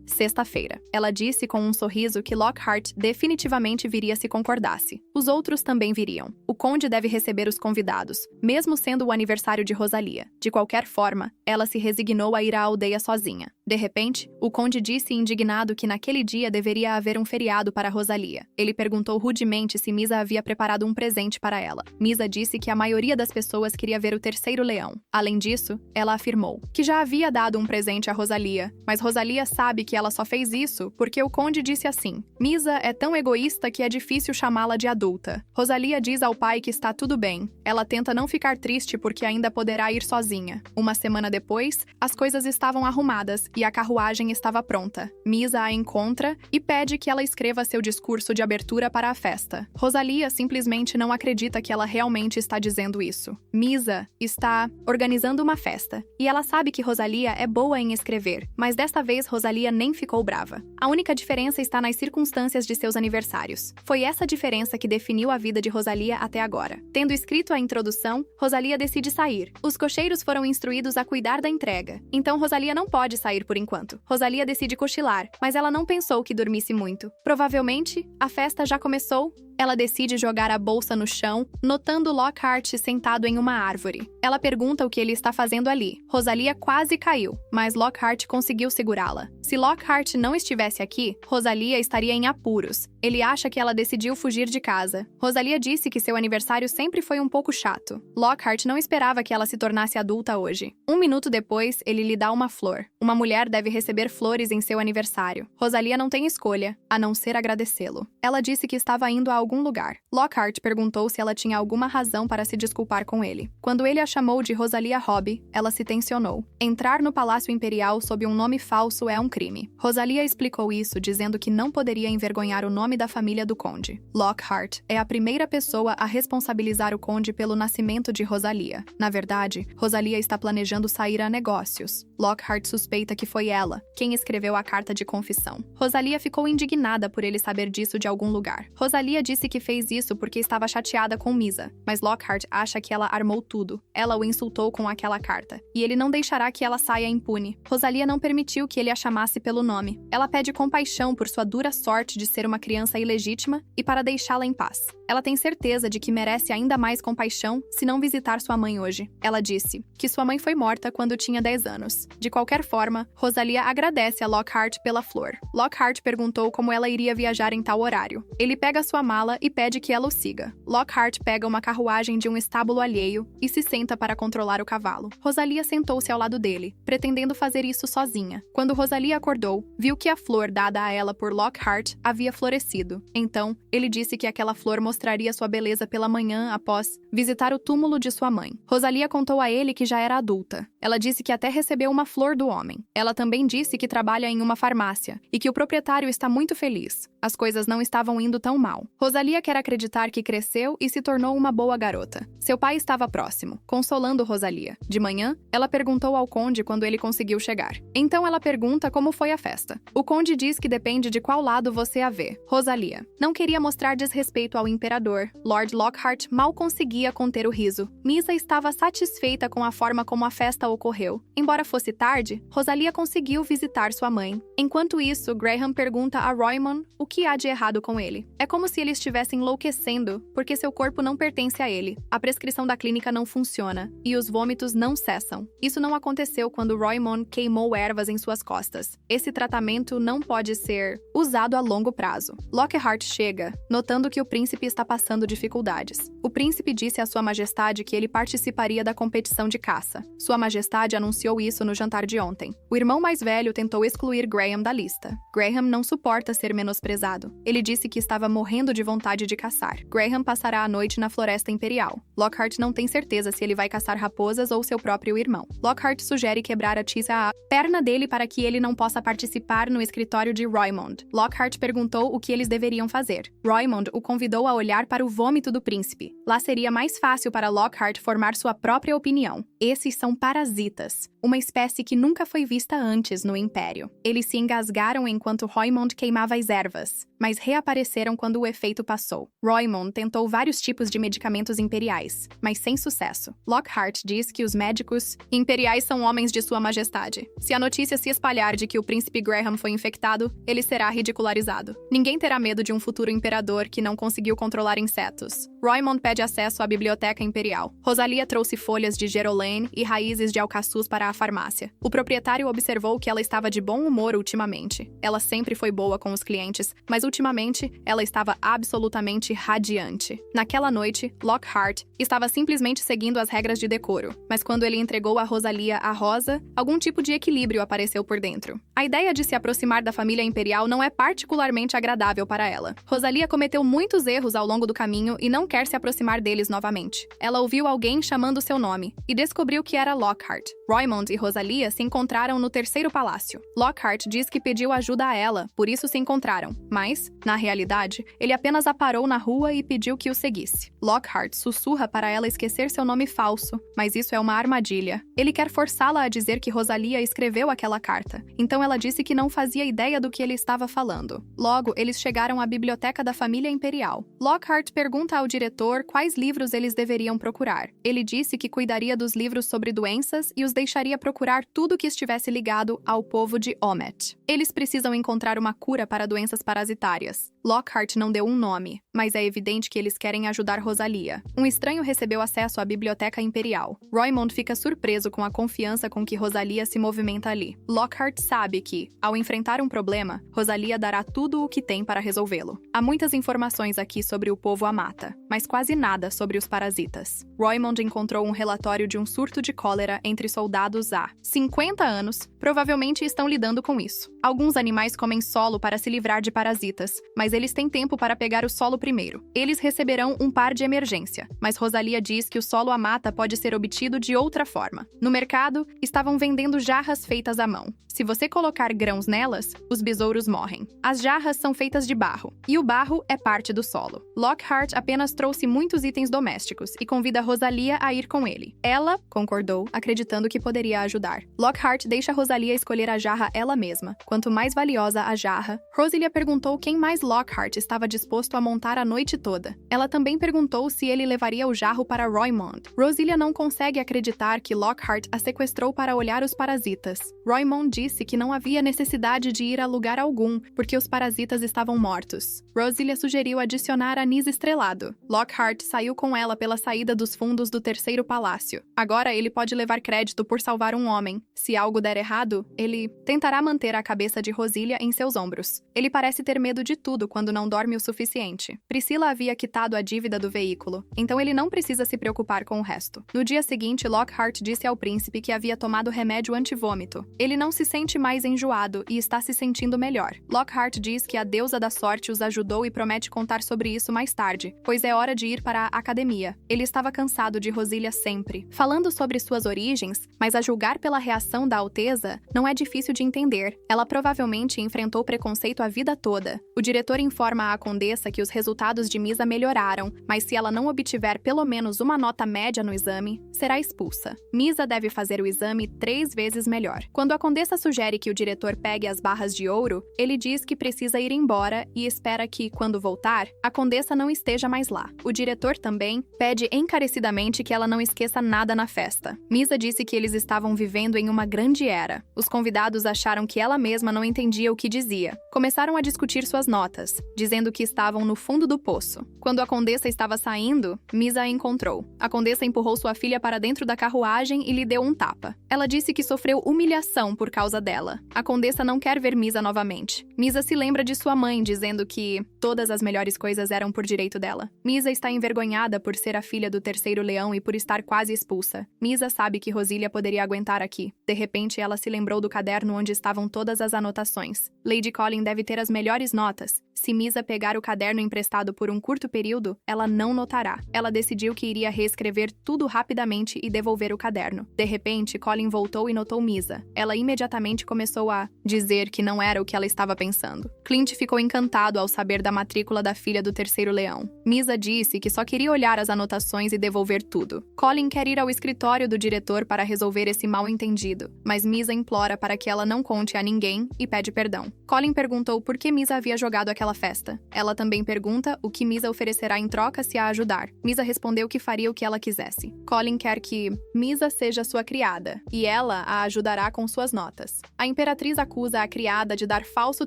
sexta-feira. Ela disse com um sorriso que Lockhart definitivamente viria se concordasse. Os outros também viriam. O conde deve receber os convidados, mesmo sendo o aniversário de Rosalia. De qualquer forma, ela se resignou a ir à aldeia sozinha. De repente, o conde disse indignado que naquele dia deveria haver um feriado para Rosalia. Ele perguntou rudemente se Misa havia preparado um presente para ela. Misa disse que a maioria das pessoas queria ver o terceiro leão. Além disso, ela afirmou que já havia dado um presente a Rosalia, mas Rosalia sabe que ela só fez isso porque o conde disse assim: Misa é tão egoísta que é difícil chamá-la de adulta. Rosalia diz ao pai que está tudo bem. Ela tenta não ficar triste porque ainda poderá ir sozinha. Uma semana depois, as coisas estavam arrumadas e a carruagem estava pronta. Misa a encontra e pede que ela escreva seu discurso de abertura para a festa. Rosalia simplesmente não acredita que ela realmente está dizendo isso. Misa está organizando uma festa, e ela sabe que Rosalia é boa em escrever, mas desta vez Rosalia nem ficou brava. A única diferença está nas circunstâncias de seus aniversários. Foi essa diferença que definiu a vida de Rosalia até agora. Tendo escrito a introdução, Rosalia decide sair. Os cocheiros foram instruídos a cuidar da entrega, então Rosalia não pode sair por enquanto. Rosalia decide cochilar, mas ela não pensou que dormisse muito. Provavelmente, a festa já começou. Ela decide jogar a bolsa no chão, notando Lockhart sentado em uma árvore. Ela pergunta o que ele está fazendo ali. Rosalia quase caiu, mas Lockhart conseguiu segurá-la. Se Lockhart não estivesse aqui, Rosalia estaria em apuros. Ele acha que ela decidiu fugir de casa. Rosalia disse que seu aniversário sempre foi um pouco chato. Lockhart não esperava que ela se tornasse adulta hoje. 1 minuto depois, ele lhe dá uma flor. Uma mulher deve receber flores em seu aniversário. Rosalia não tem escolha, a não ser agradecê-lo. Ela disse que estava indo a algum lugar. Lockhart perguntou se ela tinha alguma razão para se desculpar com ele. Quando ele a chamou de Rosalia Hobby, ela se tensionou. Entrar no Palácio Imperial sob um nome falso é um crime. Rosalia explicou isso, dizendo que não poderia envergonhar o nome da família do conde. Lockhart é a primeira pessoa a responsabilizar o conde pelo nascimento de Rosalia. Na verdade, Rosalia está planejando sair a negócios. Lockhart suspeita que foi ela quem escreveu a carta de confissão. Rosalia ficou indignada por ele saber disso de algum lugar. Rosalia disse que fez isso porque estava chateada com Misa, mas Lockhart acha que ela armou tudo. Ela o insultou com aquela carta, e ele não deixará que ela saia impune. Rosalia não permitiu que ele a chamasse pelo nome. Ela pede compaixão por sua dura sorte de ser uma criança ilegítima e para deixá-la em paz. Ela tem certeza de que merece ainda mais compaixão se não visitar sua mãe hoje. Ela disse que sua mãe foi morta quando tinha 10 anos. De qualquer forma, Rosalia agradece a Lockhart pela flor. Lockhart perguntou como ela iria viajar em tal horário. Ele pega sua mala e pede que ela o siga. Lockhart pega uma carruagem de um estábulo alheio e se senta para controlar o cavalo. Rosalia sentou-se ao lado dele, pretendendo fazer isso sozinha. Quando Rosalia acordou, viu que a flor dada a ela por Lockhart havia florescido. Então, ele disse que aquela flor mostraria sua beleza pela manhã após visitar o túmulo de sua mãe. Rosalia contou a ele que já era adulta. Ela disse que até recebeu uma flor do homem. Ela também disse que trabalha em uma farmácia e que o proprietário está muito feliz. As coisas não estavam indo tão mal. Rosalia quer acreditar que cresceu e se tornou uma boa garota. Seu pai estava próximo, consolando Rosalia. De manhã, ela perguntou ao conde quando ele conseguiu chegar. Então ela pergunta como foi a festa. O conde diz que depende de qual lado você a vê. Rosalia não queria mostrar desrespeito ao imperador. Lord Lockhart mal conseguia conter o riso. Misa estava satisfeita com a forma como a festa ocorreu. Embora fosse tarde, Rosalia conseguiu visitar sua mãe. Enquanto isso, Graham pergunta a Roymond o que há de errado com ele. É como se ele estivesse enlouquecendo, porque seu corpo não pertence a ele. A prescrição da clínica não funciona, e os vômitos não cessam. Isso não aconteceu quando Roymond queimou ervas em suas costas. Esse tratamento não pode ser usado a longo prazo. Lockhart chega, notando que o príncipe está passando dificuldades. O príncipe disse a Sua Majestade que ele participaria da competição de caça. Sua Majestade anunciou isso no jantar de ontem. O irmão mais velho tentou excluir Graham da lista. Graham não suporta ser menosprezado. Ele disse que estava morrendo de vontade de caçar. Graham passará a noite na Floresta Imperial. Lockhart não tem certeza se ele vai caçar raposas ou seu próprio irmão. Lockhart sugere quebrar a tiça à perna dele para que ele não possa participar no escritório de Roymond. Lockhart perguntou o que eles deveriam fazer. Roymond o convidou a olhar para o vômito do príncipe. Lá seria mais fácil para Lockhart formar sua própria opinião. Esses são parasitas, uma espécie que nunca foi vista antes no Império. Eles se engasgaram enquanto Roymond queimava as ervas, mas reapareceram quando o efeito passou. Roymond tentou vários tipos de medicamentos imperiais, mas sem sucesso. Lockhart diz que os médicos imperiais são homens de Sua Majestade. Se a notícia se espalhar de que o príncipe Graham foi infectado, ele será ridicularizado. Ninguém terá medo de um futuro imperador que não conseguiu controlar insetos. Roymond pede acesso à biblioteca imperial. Rosalia trouxe folhas de gerolene e raízes de alcaçuz para a farmácia. O proprietário observou que ela estava de bom humor ultimamente. Ela sempre foi boa com os clientes, mas ultimamente ela estava absolutamente radiante. Naquela noite, Lockhart estava simplesmente seguindo as regras de decoro, mas quando ele entregou a Rosalia a rosa, algum tipo de equilíbrio apareceu por dentro. A ideia de se aproximar da família imperial não é particularmente agradável para ela. Rosalia cometeu muitos erros ao longo do caminho e não quer se aproximar deles novamente. Ela ouviu alguém chamando seu nome e descobriu que era Lockhart. Roymond e Rosalia se encontraram no terceiro palácio. Lockhart diz que pediu ajuda a ela, por isso se encontraram. Mas, na realidade, ele apenas a parou na rua e pediu que o seguisse. Lockhart sussurra para ela esquecer seu nome falso, mas isso é uma armadilha. Ele quer forçá-la a dizer que Rosalia escreveu aquela carta. Então ela disse que não fazia ideia do que ele estava falando. Logo, eles chegaram à biblioteca da família imperial. Lockhart pergunta ao diretor quais livros eles deveriam procurar. Ele disse que cuidaria dos livros sobre doenças e os deixaria procurar tudo que estivesse ligado ao povo de Omet. Eles precisam encontrar uma cura para doenças parasitárias. Lockhart não deu um nome, mas é evidente que eles querem ajudar Rosalia. Um estranho recebeu acesso à biblioteca imperial. Roymond fica surpreso com a confiança com que Rosalia se movimenta ali. Lockhart sabe que, ao enfrentar um problema, Rosalia dará tudo o que tem para resolvê-lo. Há muitas informações aqui sobre o povo Amata, mas quase nada sobre os parasitas. Roymond encontrou um relatório de um surto de cólera entre soldados há 50 anos, provavelmente estão lidando com isso. Alguns animais comem solo para se livrar de parasitas, mas eles têm tempo para pegar o solo primeiro. Eles receberão um par de emergência, mas Rosalia diz que o solo Amata pode ser obtido de outra forma. No mercado, estavam vendendo jarras feitas à mão. Se você colocar grãos nelas, os besouros morrem. As jarras são feitas de barro, e o barro é parte do solo. Lockhart apenas trouxe muitos itens domésticos e convida Rosalia a ir com ele. Ela concordou, acreditando que poderia ajudar. Lockhart deixa Rosalia escolher a jarra ela mesma. Quanto mais valiosa a jarra, Rosalia perguntou quem mais Lockhart estava disposto a montar a noite toda. Ela também perguntou se ele levaria o jarro para Roymond. Rosalia não consegue acreditar que Lockhart a sequestrou para olhar os parasitas. Roymond disse que não havia necessidade de ir a lugar algum, porque os parasitas estavam mortos. Rosalia sugeriu adicionar anis estrelado. Lockhart saiu com ela pela saída dos fundos do terceiro palácio. Agora ele pode levar crédito por salvar um homem. Se algo der errado, ele tentará manter a cabeça de Rosalia em seus ombros. Ele parece ter medo de tudo quando não dorme o suficiente. Priscila havia quitado a dívida do veículo, então ele não precisa se preocupar com o resto. No dia seguinte, Lockhart disse ao príncipe que havia tomado remédio antivômito. Ele não se sente mais enjoado e está se sentindo melhor. Lockhart diz que a deusa da sorte os ajudou e promete contar sobre isso mais tarde, pois é hora de ir para a academia. Ele estava cansado de Rosalia sempre, falando sobre suas origens, mas a julgar pela reação da Alteza, não é difícil de entender. Ela provavelmente enfrentou preconceito a vida toda. O diretor informa à condessa que os resultados de Misa melhoraram, mas se ela não obtiver pelo menos uma nota média no exame, será expulsa. Misa deve fazer o exame 3 vezes melhor. Quando a condessa sugere que o diretor pegue as barras de ouro, ele diz que precisa ir embora e espera que, quando voltar, a condessa não esteja mais lá. O diretor também pede encarecidamente que ela não esqueça nada na festa. Misa disse que eles estavam vivendo em uma grande era. Os convidados acharam que ela mesma não entendia o que dizia. Começaram a discutir suas notas, dizendo que estavam no fundo do poço. Quando a condessa estava saindo, Misa a encontrou. A condessa empurrou sua filha para dentro da carruagem e lhe deu um tapa. Ela disse que sofreu humilhação por causa dela. A condessa não quer ver Misa novamente. Misa se lembra de sua mãe, dizendo que todas as melhores coisas eram por direito dela. Misa está envergonhada por ser a filha do terceiro leão e por estar quase expulsa. Misa sabe que Rosalia poderia aguentar aqui. De repente, ela se lembrou do caderno onde estavam todas as anotações. Lady Colin deve ter as melhores notas. Se Misa pegar o caderno emprestado por um curto período, ela não notará. Ela decidiu que iria reescrever tudo rapidamente e devolver o caderno. De repente, Colin voltou e notou Misa. Ela imediatamente começou a dizer que não era o que ela estava pensando. Clint ficou encantado ao saber da matrícula da filha do terceiro leão. Misa disse que só queria olhar as anotações e devolver tudo. Colin quer ir ao escritório do diretor para resolver esse mal-entendido, mas Misa implora para que ela não conte a ninguém e pede perdão. Colin perguntou por que Misa havia jogado aquela festa. Ela também pergunta o que Misa oferecerá em troca se a ajudar. Misa respondeu que faria o que ela quisesse. Colin quer que Misa seja sua criada, e ela a ajudará com suas notas. A imperatriz acusa a criada de dar falso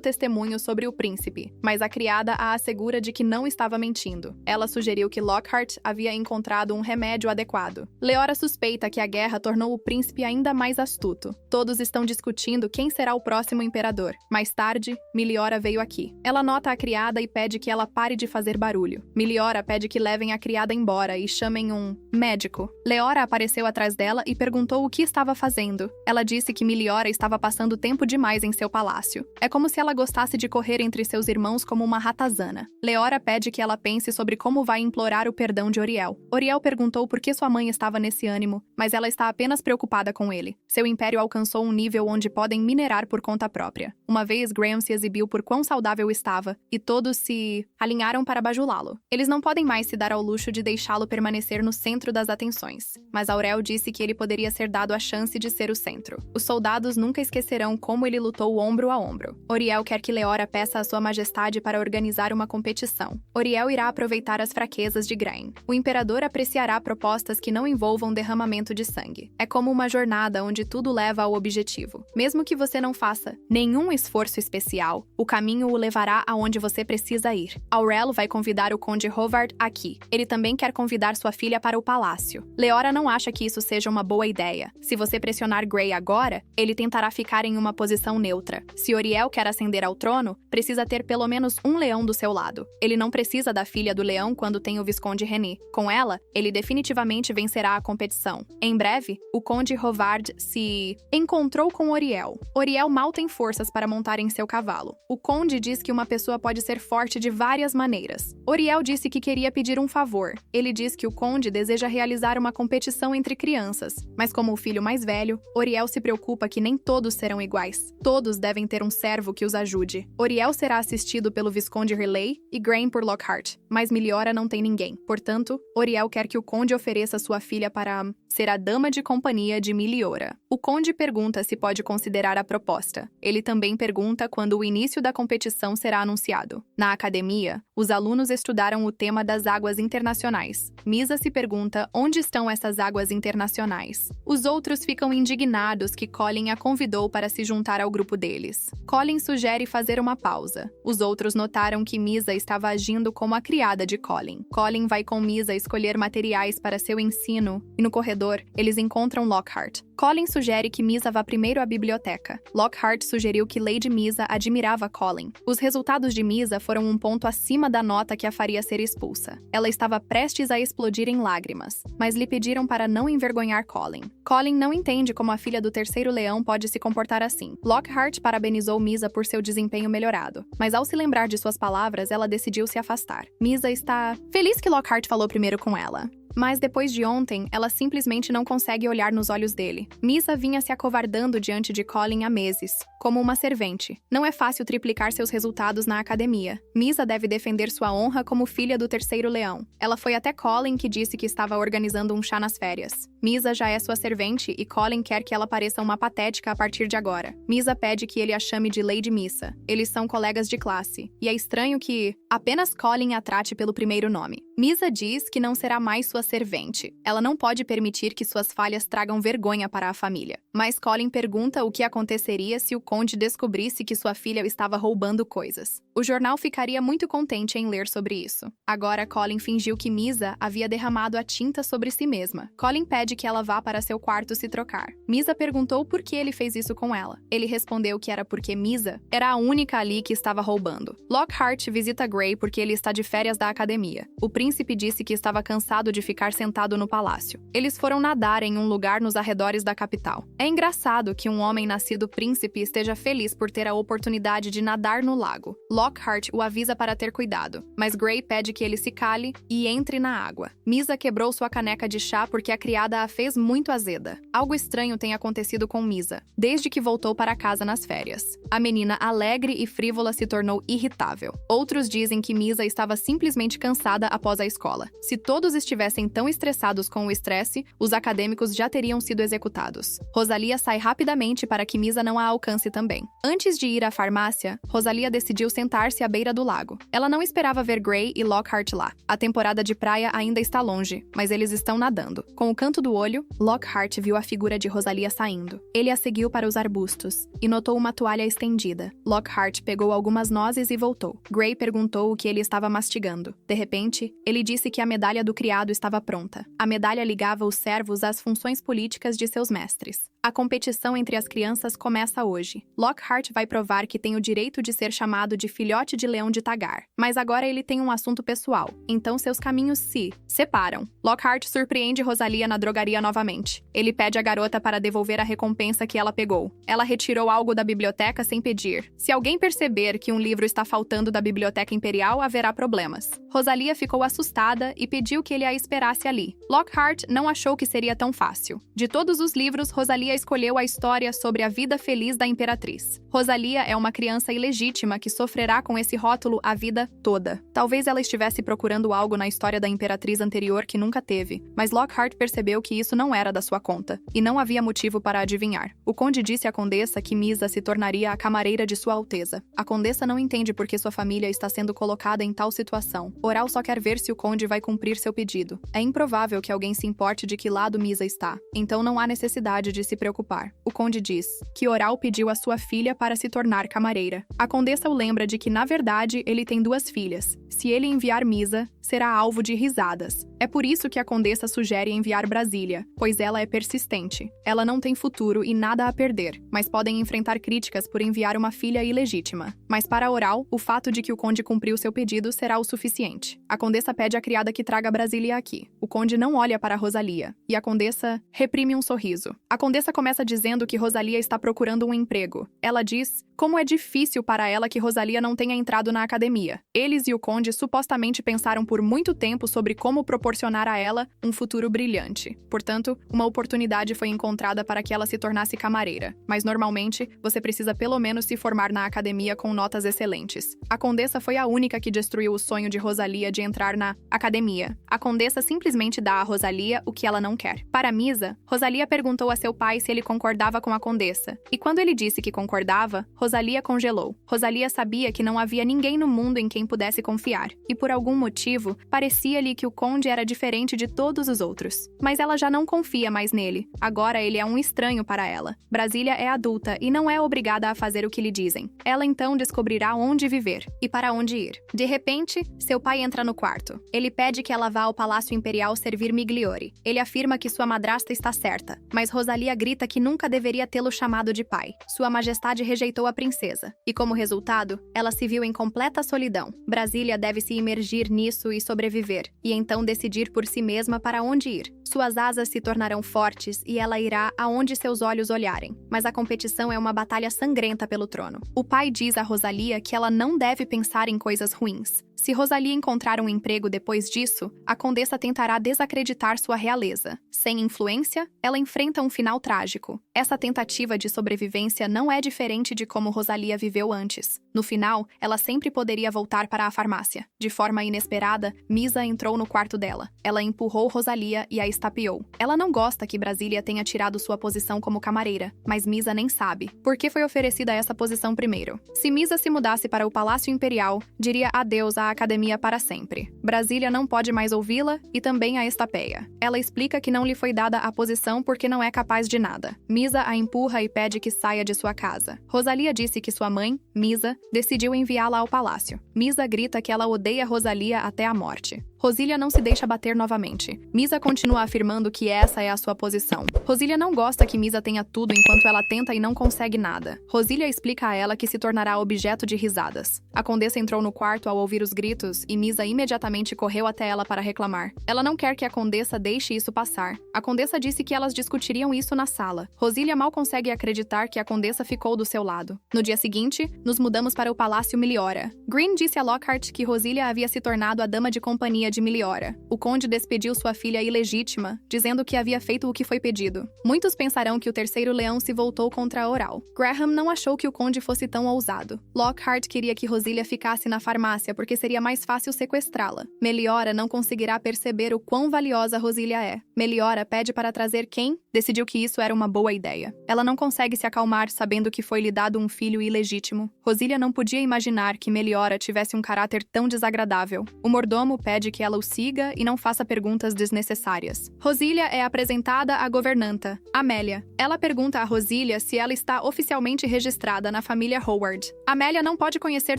testemunho sobre o príncipe, mas a criada a assegura de que não estava mentindo. Ela sugeriu que Lockhart havia encontrado um remédio adequado. Leora suspeita que a guerra tornou o príncipe ainda mais astuto. Todos estão discutindo quem será o próximo imperador. Mais tarde, Miliora veio aqui. Ela nota a criada e pede que ela pare de fazer barulho. Miliora pede que levem a criada embora e chamem um médico. Leora apareceu atrás dela e perguntou o que estava fazendo. Ela disse que Miliora estava passando tempo demais em seu palácio. É como se ela gostasse de correr entre seus irmãos como uma ratazana. Leora pede que ela pense sobre como vai implorar o perdão de Oriel. Oriel perguntou por que sua mãe estava nesse ânimo, mas ela está apenas preocupada com ele. Seu império alcançou um nível onde podem minerar por conta própria. Uma vez, Graham se exibiu por quão saudável estava, e todos se alinharam para bajulá-lo. Eles não podem mais se dar ao luxo de deixá-lo permanecer no centro das atenções, mas Aurel disse que ele poderia ser dado a chance de ser o centro. Os soldados nunca esquecerão como ele lutou ombro a ombro. Oriel quer que Leora peça a sua majestade para organizar uma competição. Oriel irá aproveitar as fraquezas de Graham. O imperador apreciará propostas que não envolvam derramamento de sangue. É como uma jornada onde tudo leva ao objetivo. Mesmo que você não faça nenhum esforço especial, o caminho o levará aonde você precisa ir. Aurel vai convidar o Conde Howard aqui. Ele também quer convidar sua filha para o palácio. Leora não acha que isso seja uma boa ideia. Se você pressionar Grey agora, ele tentará ficar em uma posição neutra. Se Oriel quer ascender ao trono, precisa ter pelo menos um leão do seu lado. Ele não precisa da filha do leão quando tem o Visconde René. Com ela, ele definitivamente vencerá a competição. Em breve, o Conde Howard se encontrou com Oriel. Oriel mal tem forças para montar em seu cavalo. O Conde diz que uma pessoa pode ser forte de várias maneiras. Oriel disse que queria pedir um favor. Ele diz que o Conde deseja realizar uma competição entre crianças, mas como o filho mais velho, Oriel se preocupa que nem todos serão iguais. Todos devem ter um servo que os ajude. Oriel será assistido pelo Visconde Riley e Graham por Lockhart, mas Miliora não tem ninguém. Portanto, Oriel quer que o Conde ofereça sua filha para ser a dama de companhia de Miliora. O Conde pergunta se pode considerar a proposta. Ele também pergunta quando o início da competição será anunciado. Na academia, os alunos estudaram o tema das águas internacionais. Misa se pergunta onde estão essas águas internacionais. Os outros ficam indignados que Colin a convidou para se juntar ao grupo deles. Colin sugere fazer uma pausa. Os outros notaram que Misa estava agindo como a criada de Colin. Colin vai com Misa escolher materiais para seu ensino e no corredor, eles encontram Lockhart. Colin sugere que Misa vá primeiro à biblioteca. Lockhart sugeriu que Lady Misa admirava Colin. Os resultados de Misa foram um ponto acima da nota que a faria ser expulsa. Ela estava prestes a explodir em lágrimas, mas lhe pediram para não envergonhar Colin. Colin não entende como a filha do terceiro leão pode se comportar assim. Lockhart parabenizou Misa por seu desempenho melhorado, mas ao se lembrar de suas palavras, ela decidiu se afastar. Misa está feliz que Lockhart falou primeiro com ela. Mas depois de ontem, ela simplesmente não consegue olhar nos olhos dele. Misa vinha se acovardando diante de Colin há meses, como uma servente. Não é fácil triplicar seus resultados na academia. Misa deve defender sua honra como filha do terceiro leão. Ela foi até Colin, que disse que estava organizando um chá nas férias. Misa já é sua servente e Colin quer que ela pareça uma patética a partir de agora. Misa pede que ele a chame de Lady Missa. Eles são colegas de classe, e é estranho que apenas Colin a trate pelo primeiro nome. Misa diz que não será mais sua servente. Ela não pode permitir que suas falhas tragam vergonha para a família. Mas Colin pergunta o que aconteceria se o Conde descobrisse que sua filha estava roubando coisas. O jornal ficaria muito contente em ler sobre isso. Agora, Colin fingiu que Misa havia derramado a tinta sobre si mesma. Colin pede que ela vá para seu quarto se trocar. Misa perguntou por que ele fez isso com ela. Ele respondeu que era porque Misa era a única ali que estava roubando. Lockhart visita Grey porque ele está de férias da academia. O príncipe disse que estava cansado de ficar sentado no palácio. Eles foram nadar em um lugar nos arredores da capital. É engraçado que um homem nascido príncipe esteja feliz por ter a oportunidade de nadar no lago. Lockhart o avisa para ter cuidado, mas Grey pede que ele se cale e entre na água. Misa quebrou sua caneca de chá porque a criada a fez muito azeda. Algo estranho tem acontecido com Misa, desde que voltou para casa nas férias. A menina alegre e frívola se tornou irritável. Outros dizem que Misa estava simplesmente cansada após a escola. Se todos estivessem tão estressados com o estresse, os acadêmicos já teriam sido executados. Rosalia sai rapidamente para que Misa não a alcance também. Antes de ir à farmácia, Rosalia decidiu sentar-se à beira do lago. Ela não esperava ver Grey e Lockhart lá. A temporada de praia ainda está longe, mas eles estão nadando. Com o canto do olho, Lockhart viu a figura de Rosalia saindo. Ele a seguiu para os arbustos e notou uma toalha estendida. Lockhart pegou algumas nozes e voltou. Grey perguntou o que ele estava mastigando. De repente, ele disse que a medalha do criado estava pronta. A medalha ligava os servos às funções políticas de seus mestres. A competição entre as crianças começa hoje. Lockhart vai provar que tem o direito de ser chamado de filhote de leão de Tagar, mas agora ele tem um assunto pessoal, então seus caminhos se separam. Lockhart surpreende Rosalia na drogaria novamente. Ele pede à garota para devolver a recompensa que ela pegou. Ela retirou algo da biblioteca sem pedir. Se alguém perceber que um livro está faltando da biblioteca imperial, haverá problemas. Rosalia ficou assustada e pediu que ele a esperasse ali. Lockhart não achou que seria tão fácil. De todos os livros, Rosalia escolheu a história sobre a vida feliz da Imperatriz. Rosalia é uma criança ilegítima que sofrerá com esse rótulo a vida toda. Talvez ela estivesse procurando algo na história da Imperatriz anterior que nunca teve, mas Lockhart percebeu que isso não era da sua conta, e não havia motivo para adivinhar. O conde disse à condessa que Misa se tornaria a camareira de Sua Alteza. A condessa não entende por que sua família está sendo colocada em tal situação. Oral só quer ver se o conde vai cumprir seu pedido. É improvável que alguém se importe de que lado Misa está, então não há necessidade de se preocupar. O conde diz que Oral pediu a sua filha para se tornar camareira. A condessa o lembra de que, na verdade, ele tem duas filhas. Se ele enviar Misa, será alvo de risadas. É por isso que a condessa sugere enviar Brasília, pois ela é persistente. Ela não tem futuro e nada a perder, mas podem enfrentar críticas por enviar uma filha ilegítima. Mas para Oral, o fato de que o conde cumpriu seu pedido será o suficiente. A condessa pede à criada que traga Brasília aqui. O conde não olha para Rosalia, e a condessa reprime um sorriso. A condessa começa dizendo que Rosalia está procurando um emprego. Ela diz como é difícil para ela que Rosalia não tenha entrado na academia. Eles e o conde supostamente pensaram por muito tempo sobre como proporcionar a ela um futuro brilhante. Portanto, uma oportunidade foi encontrada para que ela se tornasse camareira. Mas normalmente, você precisa pelo menos se formar na academia com notas excelentes. A condessa foi a única que destruiu o sonho de Rosalia de entrar na academia. A condessa simplesmente dá a Rosalia o que ela não quer. Para Misa, Rosalia perguntou a seu pai se ele concordava com a condessa. E quando ele disse que concordava, Rosalia congelou. Rosalia sabia que não havia ninguém no mundo em quem pudesse confiar. E por algum motivo, parecia-lhe que o conde era diferente de todos os outros. Mas ela já não confia mais nele. Agora ele é um estranho para ela. Brasília é adulta e não é obrigada a fazer o que lhe dizem. Ela então descobrirá onde viver e para onde ir. De repente, seu pai entra no quarto. Ele pede que ela vá ao Palácio Imperial servir Migliori. Ele afirma que sua madrasta está certa, mas Rosalia grita que nunca deveria tê-lo chamado de pai. Sua majestade rejeitou a princesa, e como resultado, ela se viu em completa solidão. Brasília deve se imergir nisso e sobreviver, e então decidir por si mesma para onde ir. Suas asas se tornarão fortes e ela irá aonde seus olhos olharem. Mas a competição é uma batalha sangrenta pelo trono. O pai diz a Rosalia que ela não deve pensar em coisas ruins. Se Rosalia encontrar um emprego depois disso, a condessa tentará desacreditar sua realeza. Sem influência, ela enfrenta um final trágico. Essa tentativa de sobrevivência não é diferente de como Rosalia viveu antes. No final, ela sempre poderia voltar para a farmácia. De forma inesperada, Misa entrou no quarto dela. Ela empurrou Rosalia e a estapeou. Ela não gosta que Brasília tenha tirado sua posição como camareira, mas Misa nem sabe por que foi oferecida essa posição primeiro. Se Misa se mudasse para o Palácio Imperial, diria adeus à academia para sempre. Brasília não pode mais ouvi-la e também a estapeia. Ela explica que não lhe foi dada a posição porque não é capaz de nada. Misa a empurra e pede que saia de sua casa. Rosalia disse que sua mãe, Misa, decidiu enviá-la ao palácio. Misa grita que ela odeia Rosalia até a morte. Rosalia não se deixa bater novamente. Misa continua afirmando que essa é a sua posição. Rosalia não gosta que Misa tenha tudo enquanto ela tenta e não consegue nada. Rosalia explica a ela que se tornará objeto de risadas. A condessa entrou no quarto ao ouvir os gritos e Misa imediatamente correu até ela para reclamar. Ela não quer que a condessa deixe isso passar. A condessa disse que elas discutiriam isso na sala. Rosalia mal consegue acreditar que a condessa ficou do seu lado. No dia seguinte, nos mudamos para o Palácio Miliora. Green disse a Lockhart que Rosalia havia se tornado a dama de companhia de Miliora. O conde despediu sua filha ilegítima, dizendo que havia feito o que foi pedido. Muitos pensarão que o terceiro leão se voltou contra a Oral. Graham não achou que o conde fosse tão ousado. Lockhart queria que Rosalia ficasse na farmácia porque seria mais fácil sequestrá-la. Meliora não conseguirá perceber o quão valiosa Rosalia é. Meliora pede para trazer quem decidiu que isso era uma boa ideia. Ela não consegue se acalmar sabendo que foi lhe dado um filho ilegítimo. Rosalia não podia imaginar que Meliora tivesse um caráter tão desagradável. O mordomo pede que que ela o siga e não faça perguntas desnecessárias. Rosília é apresentada à governanta, Amélia. Ela pergunta a Rosília se ela está oficialmente registrada na família Howard. Amélia não pode conhecer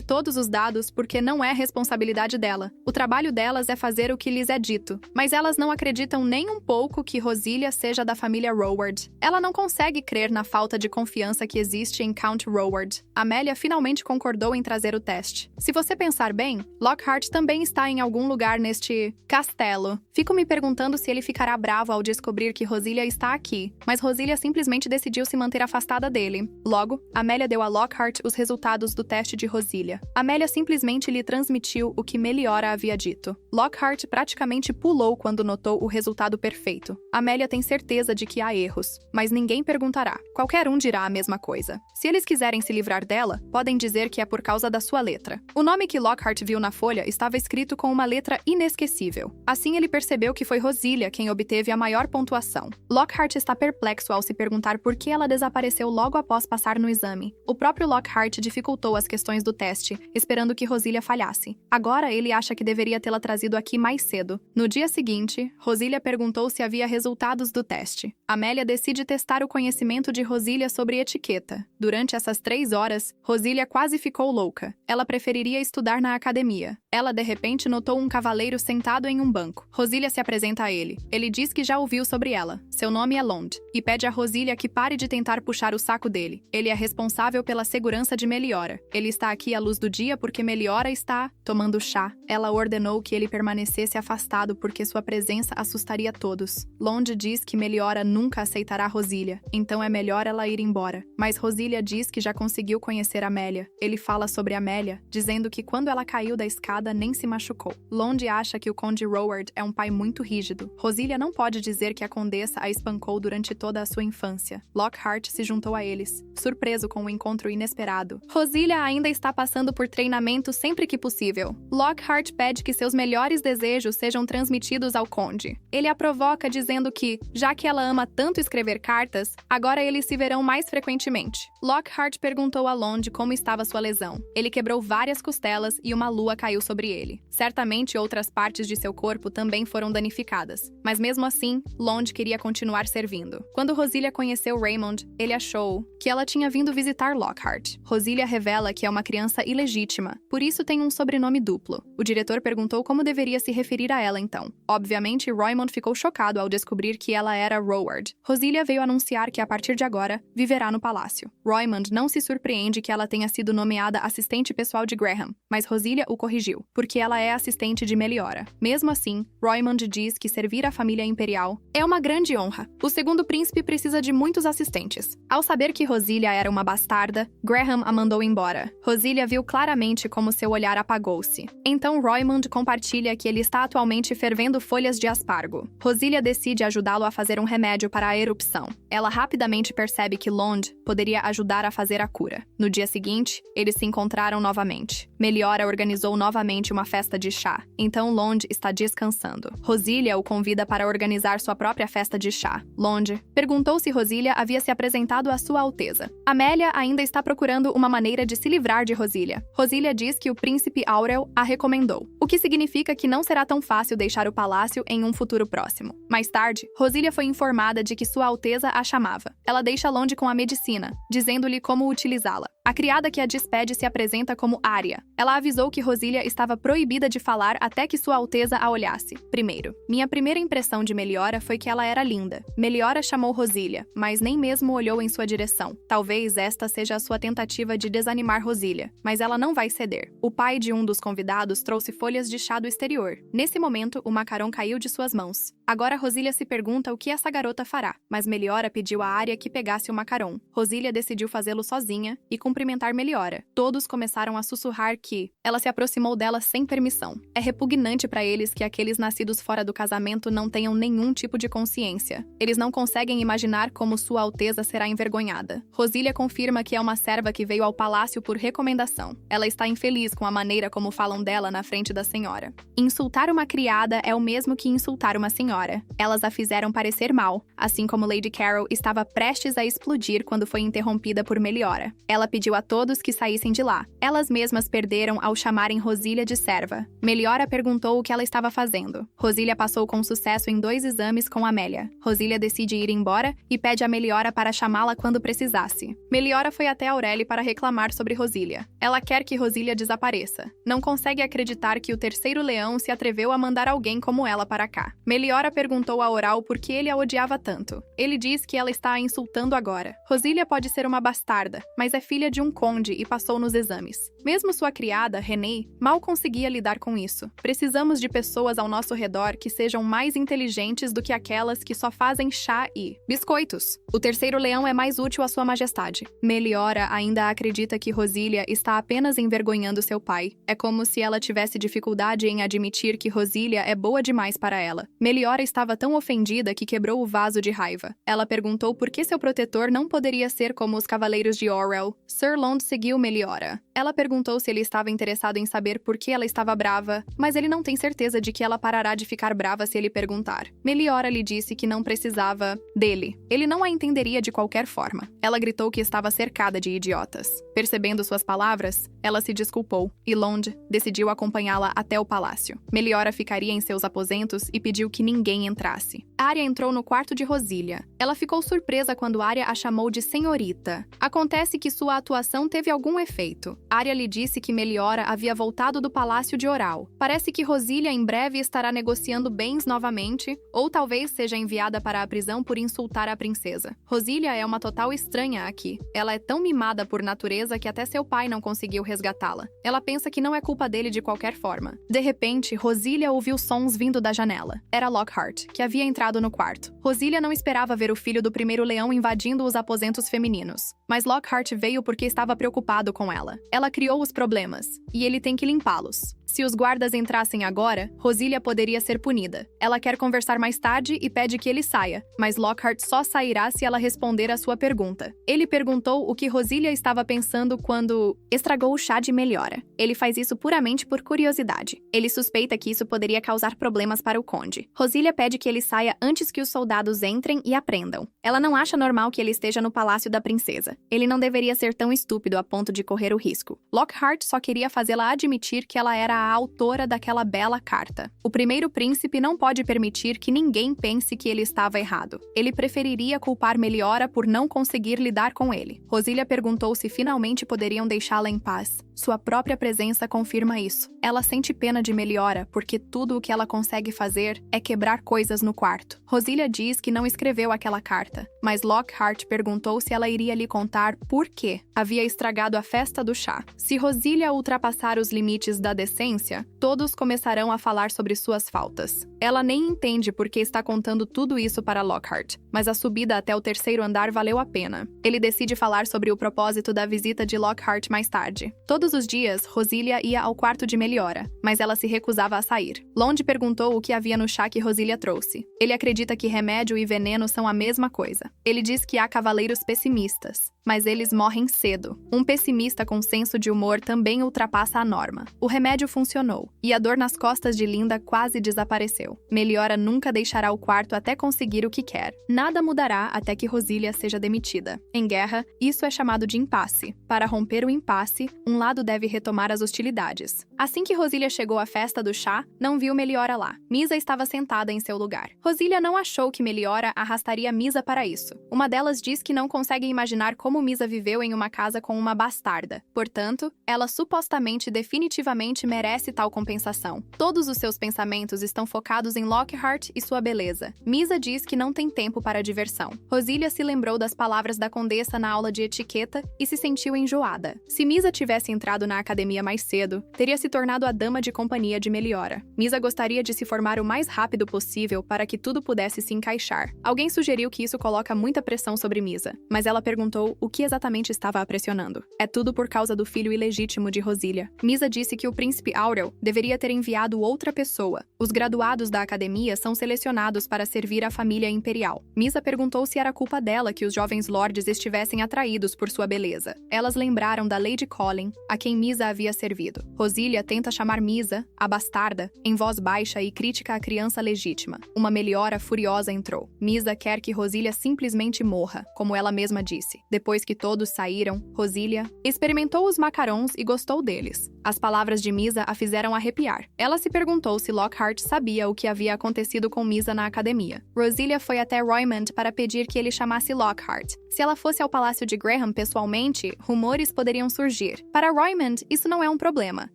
todos os dados porque não é responsabilidade dela. O trabalho delas é fazer o que lhes é dito. Mas elas não acreditam nem um pouco que Rosília seja da família Howard. Ela não consegue crer na falta de confiança que existe em Count Howard. Amélia finalmente concordou em trazer o teste. Se você pensar bem, Lockhart também está em algum lugar neste castelo. Fico me perguntando se ele ficará bravo ao descobrir que Rosília está aqui, mas Rosília simplesmente decidiu se manter afastada dele. Logo, Amélia deu a Lockhart os resultados do teste de Rosília. Amélia simplesmente lhe transmitiu o que Meliora havia dito. Lockhart praticamente pulou quando notou o resultado perfeito. Amélia tem certeza de que há erros, mas ninguém perguntará. Qualquer um dirá a mesma coisa. Se eles quiserem se livrar dela, podem dizer que é por causa da sua letra. O nome que Lockhart viu na folha estava escrito com uma letra inesquecível. Assim, ele percebeu que foi Rosília quem obteve a maior pontuação. Lockhart está perplexo ao se perguntar por que ela desapareceu logo após passar no exame. O próprio Lockhart dificultou as questões do teste, esperando que Rosília falhasse. Agora, ele acha que deveria tê-la trazido aqui mais cedo. No dia seguinte, Rosília perguntou se havia resultados do teste. Amélia decide testar o conhecimento de Rosília sobre etiqueta. Durante essas 3 horas, Rosília quase ficou louca. Ela preferiria estudar na academia. Ela, de repente, notou um cavaleiro sentado em um banco. Rosília se apresenta a ele. Ele diz que já ouviu sobre ela. Seu nome é Lond, e pede a Rosília que pare de tentar puxar o saco dele. Ele é responsável pela segurança de Meliora. Ele está aqui à luz do dia porque Meliora está tomando chá. Ela ordenou que ele permanecesse afastado porque sua presença assustaria todos. Lond diz que Meliora nunca aceitará Rosília, então é melhor ela ir embora. Mas Rosília diz que já conseguiu conhecer Amélia. Ele fala sobre Amélia, dizendo que quando ela caiu da escada nem se machucou. Lond acha que o Conde Howard é um pai muito rígido. Rosília não pode dizer que a condessa a espancou durante toda a sua infância. Lockhart se juntou a eles, surpreso com o encontro inesperado. Rosília ainda está passando por treinamento sempre que possível. Lockhart pede que seus melhores desejos sejam transmitidos ao conde. Ele a provoca dizendo que, já que ela ama tanto escrever cartas, agora eles se verão mais frequentemente. Lockhart perguntou a Lond como estava sua lesão. Ele quebrou várias costelas e uma lua caiu sobre ele. Certamente outras partes de seu corpo também foram danificadas. Mas mesmo assim, Lond queria continuar servindo. Quando Rosília conheceu Raymond, ele achou que ela tinha vindo visitar Lockhart. Rosília revela que é uma criança ilegítima, por isso tem um sobrenome duplo. O diretor perguntou como deveria se referir a ela então. Obviamente, Raymond ficou chocado ao descobrir que ela era Howard. Rosília veio anunciar que a partir de agora, viverá no palácio. Raymond não se surpreende que ela tenha sido nomeada assistente pessoal de Graham, mas Rosília o corrigiu, porque ela é assistente de Meliora. Mesmo assim, Raymond diz que servir a família imperial é uma grande honra. O segundo príncipe precisa de muitos assistentes. Ao saber que Rosília era uma bastarda, Graham a mandou embora. Rosília viu claramente como seu olhar apagou-se. Então Raymond compartilha que ele está atualmente fervendo folhas de aspargo. Rosília decide ajudá-lo a fazer um remédio para a erupção. Ela rapidamente percebe que Lond poderia ajudar a fazer a cura. No dia seguinte, eles se encontraram novamente. Meliora organizou novamente uma festa de chá. Então Lond está descansando. Rosília o convida para organizar sua própria festa de chá. Lond perguntou se Rosília havia se apresentado à Sua Alteza. Amélia ainda está procurando uma maneira de se livrar de Rosília. Rosília diz que o príncipe Aurel a recomendou, o que significa que não será tão fácil deixar o palácio em um futuro próximo. Mais tarde, Rosília foi informada de que Sua Alteza a chamava. Ela deixa Lond com a medicina, dizendo-lhe como utilizá-la. A criada que a despede se apresenta como Arya. Ela avisou que Rosília estava proibida de falar até que Sua Alteza a olhasse. Primeiro, minha primeira impressão de Meliora foi que ela era linda. Meliora chamou Rosília, mas nem mesmo olhou em sua direção. Talvez esta seja a sua tentativa de desanimar Rosília, mas ela não vai ceder. O pai de um dos convidados trouxe folhas de chá do exterior. Nesse momento, o macarão caiu de suas mãos. Agora Rosília se pergunta o que essa garota fará, mas Meliora pediu a Arya que pegasse o macarão. Rosília decidiu fazê-lo sozinha e cumprimentar Meliora. Todos começaram a sussurrar que ela se aproximou dela sem permissão. É repugnante para eles que aqueles nascidos fora do casamento não tenham nenhum tipo de consciência. Eles não conseguem imaginar como Sua Alteza será envergonhada. Rosília confirma que é uma serva que veio ao palácio por recomendação. Ela está infeliz com a maneira como falam dela na frente da senhora. Insultar uma criada é o mesmo que insultar uma senhora. Elas a fizeram parecer mal, assim como Lady Carol estava prestes a explodir quando foi interrompida por Meliora. Ela pediu pediu a todos que saíssem de lá. Elas mesmas perderam ao chamarem Rosília de serva. Meliora perguntou o que ela estava fazendo. Rosília passou com sucesso em 2 exames com Amélia. Rosília decide ir embora e pede a Meliora para chamá-la quando precisasse. Meliora foi até Aurélie para reclamar sobre Rosília. Ela quer que Rosília desapareça. Não consegue acreditar que o terceiro leão se atreveu a mandar alguém como ela para cá. Meliora perguntou a Oral por que ele a odiava tanto. Ele diz que ela está a insultando agora. Rosília pode ser uma bastarda, mas é filha de um conde e passou nos exames. Mesmo sua criada, Renée, mal conseguia lidar com isso. Precisamos de pessoas ao nosso redor que sejam mais inteligentes do que aquelas que só fazem chá e biscoitos. O terceiro leão é mais útil à sua majestade. Meliora ainda acredita que Rosília está apenas envergonhando seu pai. É como se ela tivesse dificuldade em admitir que Rosília é boa demais para ela. Meliora estava tão ofendida que quebrou o vaso de raiva. Ela perguntou por que seu protetor não poderia ser como os cavaleiros de Orwell. Sir Lond seguiu Meliora. Ela perguntou se ele estava interessado em saber por que ela estava brava, mas ele não tem certeza de que ela parará de ficar brava se ele perguntar. Meliora lhe disse que não precisava dele. Ele não a entenderia de qualquer forma. Ela gritou que estava cercada de idiotas. Percebendo suas palavras, ela se desculpou, e Lond decidiu acompanhá-la até o palácio. Meliora ficaria em seus aposentos e pediu que ninguém entrasse. Arya entrou no quarto de Rosília. Ela ficou surpresa quando Arya a chamou de senhorita. Acontece que sua atuação teve algum efeito. Arya lhe disse que Meliora havia voltado do palácio de Oral. Parece que Rosília em breve estará negociando bens novamente, ou talvez seja enviada para a prisão por insultar a princesa. Rosília é uma total estranha aqui. Ela é tão mimada por natureza que até seu pai não conseguiu resgatá-la. Ela pensa que não é culpa dele de qualquer forma. De repente, Rosília ouviu sons vindo da janela. Era Lockhart, que havia entrado no quarto. Rosília não esperava ver o filho do primeiro leão invadindo os aposentos femininos. Mas Lockhart veio porque estava preocupado com ela. Ela criou os problemas, e ele tem que limpá-los. Se os guardas entrassem agora, Rosília poderia ser punida. Ela quer conversar mais tarde e pede que ele saia, mas Lockhart só sairá se ela responder a sua pergunta. Ele perguntou o que Rosília estava pensando quando estragou o chá de Meliora. Ele faz isso puramente por curiosidade. Ele suspeita que isso poderia causar problemas para o conde. Rosília pede que ele saia antes que os soldados entrem e aprendam. Ela não acha normal que ele esteja no palácio da princesa. Ele não deveria ser tão estúpido a ponto de correr o risco. Lockhart só queria fazê-la admitir que ela era a autora daquela bela carta. O primeiro príncipe não pode permitir que ninguém pense que ele estava errado. Ele preferiria culpar Meliora por não conseguir lidar com ele. Rosília perguntou se finalmente poderiam deixá-la em paz. Sua própria presença confirma isso. Ela sente pena de Meliora porque tudo o que ela consegue fazer é quebrar coisas no quarto. Rosília diz que não escreveu aquela carta, mas Lockhart perguntou se ela iria lhe contar por que havia estragado a festa do chá. Se Rosília ultrapassar os limites da decência, todos começarão a falar sobre suas faltas. Ela nem entende por que está contando tudo isso para Lockhart, mas a subida até o terceiro andar valeu a pena. Ele decide falar sobre o propósito da visita de Lockhart mais tarde. Todos os dias, Rosília ia ao quarto de Meliora, mas ela se recusava a sair. Lond perguntou o que havia no chá que Rosília trouxe. Ele acredita que remédio e veneno são a mesma coisa. Ele diz que há cavaleiros pessimistas, mas eles morrem cedo. Um pessimista com senso de humor também ultrapassa a norma. O remédio funcionou, e a dor nas costas de Linda quase desapareceu. Meliora nunca deixará o quarto até conseguir o que quer. Nada mudará até que Rosília seja demitida. Em guerra, isso é chamado de impasse. Para romper o impasse, um lado deve retomar as hostilidades. Assim que Rosília chegou à festa do chá, não viu Meliora lá. Misa estava sentada em seu lugar. Rosília não achou que Meliora arrastaria Misa para isso. Uma delas diz que não consegue imaginar como Misa viveu em uma casa com uma bastarda. Portanto, ela supostamente definitivamente merece tal compensação. Todos os seus pensamentos estão focados em Lockhart e sua beleza. Misa diz que não tem tempo para diversão. Rosília se lembrou das palavras da condessa na aula de etiqueta e se sentiu enjoada. Se Misa tivesse entrado na academia mais cedo, teria se tornado a dama de companhia de Meliora. Misa gostaria de se formar o mais rápido possível para que tudo pudesse se encaixar. Alguém sugeriu que isso coloca muita pressão sobre Misa, mas ela perguntou o que exatamente estava a pressionando. É tudo por causa do filho ilegítimo de Rosília. Misa disse que o príncipe Aurel deveria ter enviado outra pessoa. Os graduados da academia são selecionados para servir a família imperial. Misa perguntou se era culpa dela que os jovens lords estivessem atraídos por sua beleza. Elas lembraram da Lady Colin, a quem Misa havia servido. Rosília tenta chamar Misa, a bastarda, em voz baixa e crítica à criança legítima. Uma Meliora furiosa entrou. Misa quer que Rosília simplesmente morra, como ela mesma disse. Depois que todos saíram, Rosília experimentou os macarons e gostou deles. As palavras de Misa a fizeram arrepiar. Ela se perguntou se Lockhart sabia o que havia acontecido com Misa na academia. Rosília foi até Roymond para pedir que ele chamasse Lockhart. Se ela fosse ao palácio de Graham pessoalmente, rumores poderiam surgir. Para Roymond, isso não é um problema.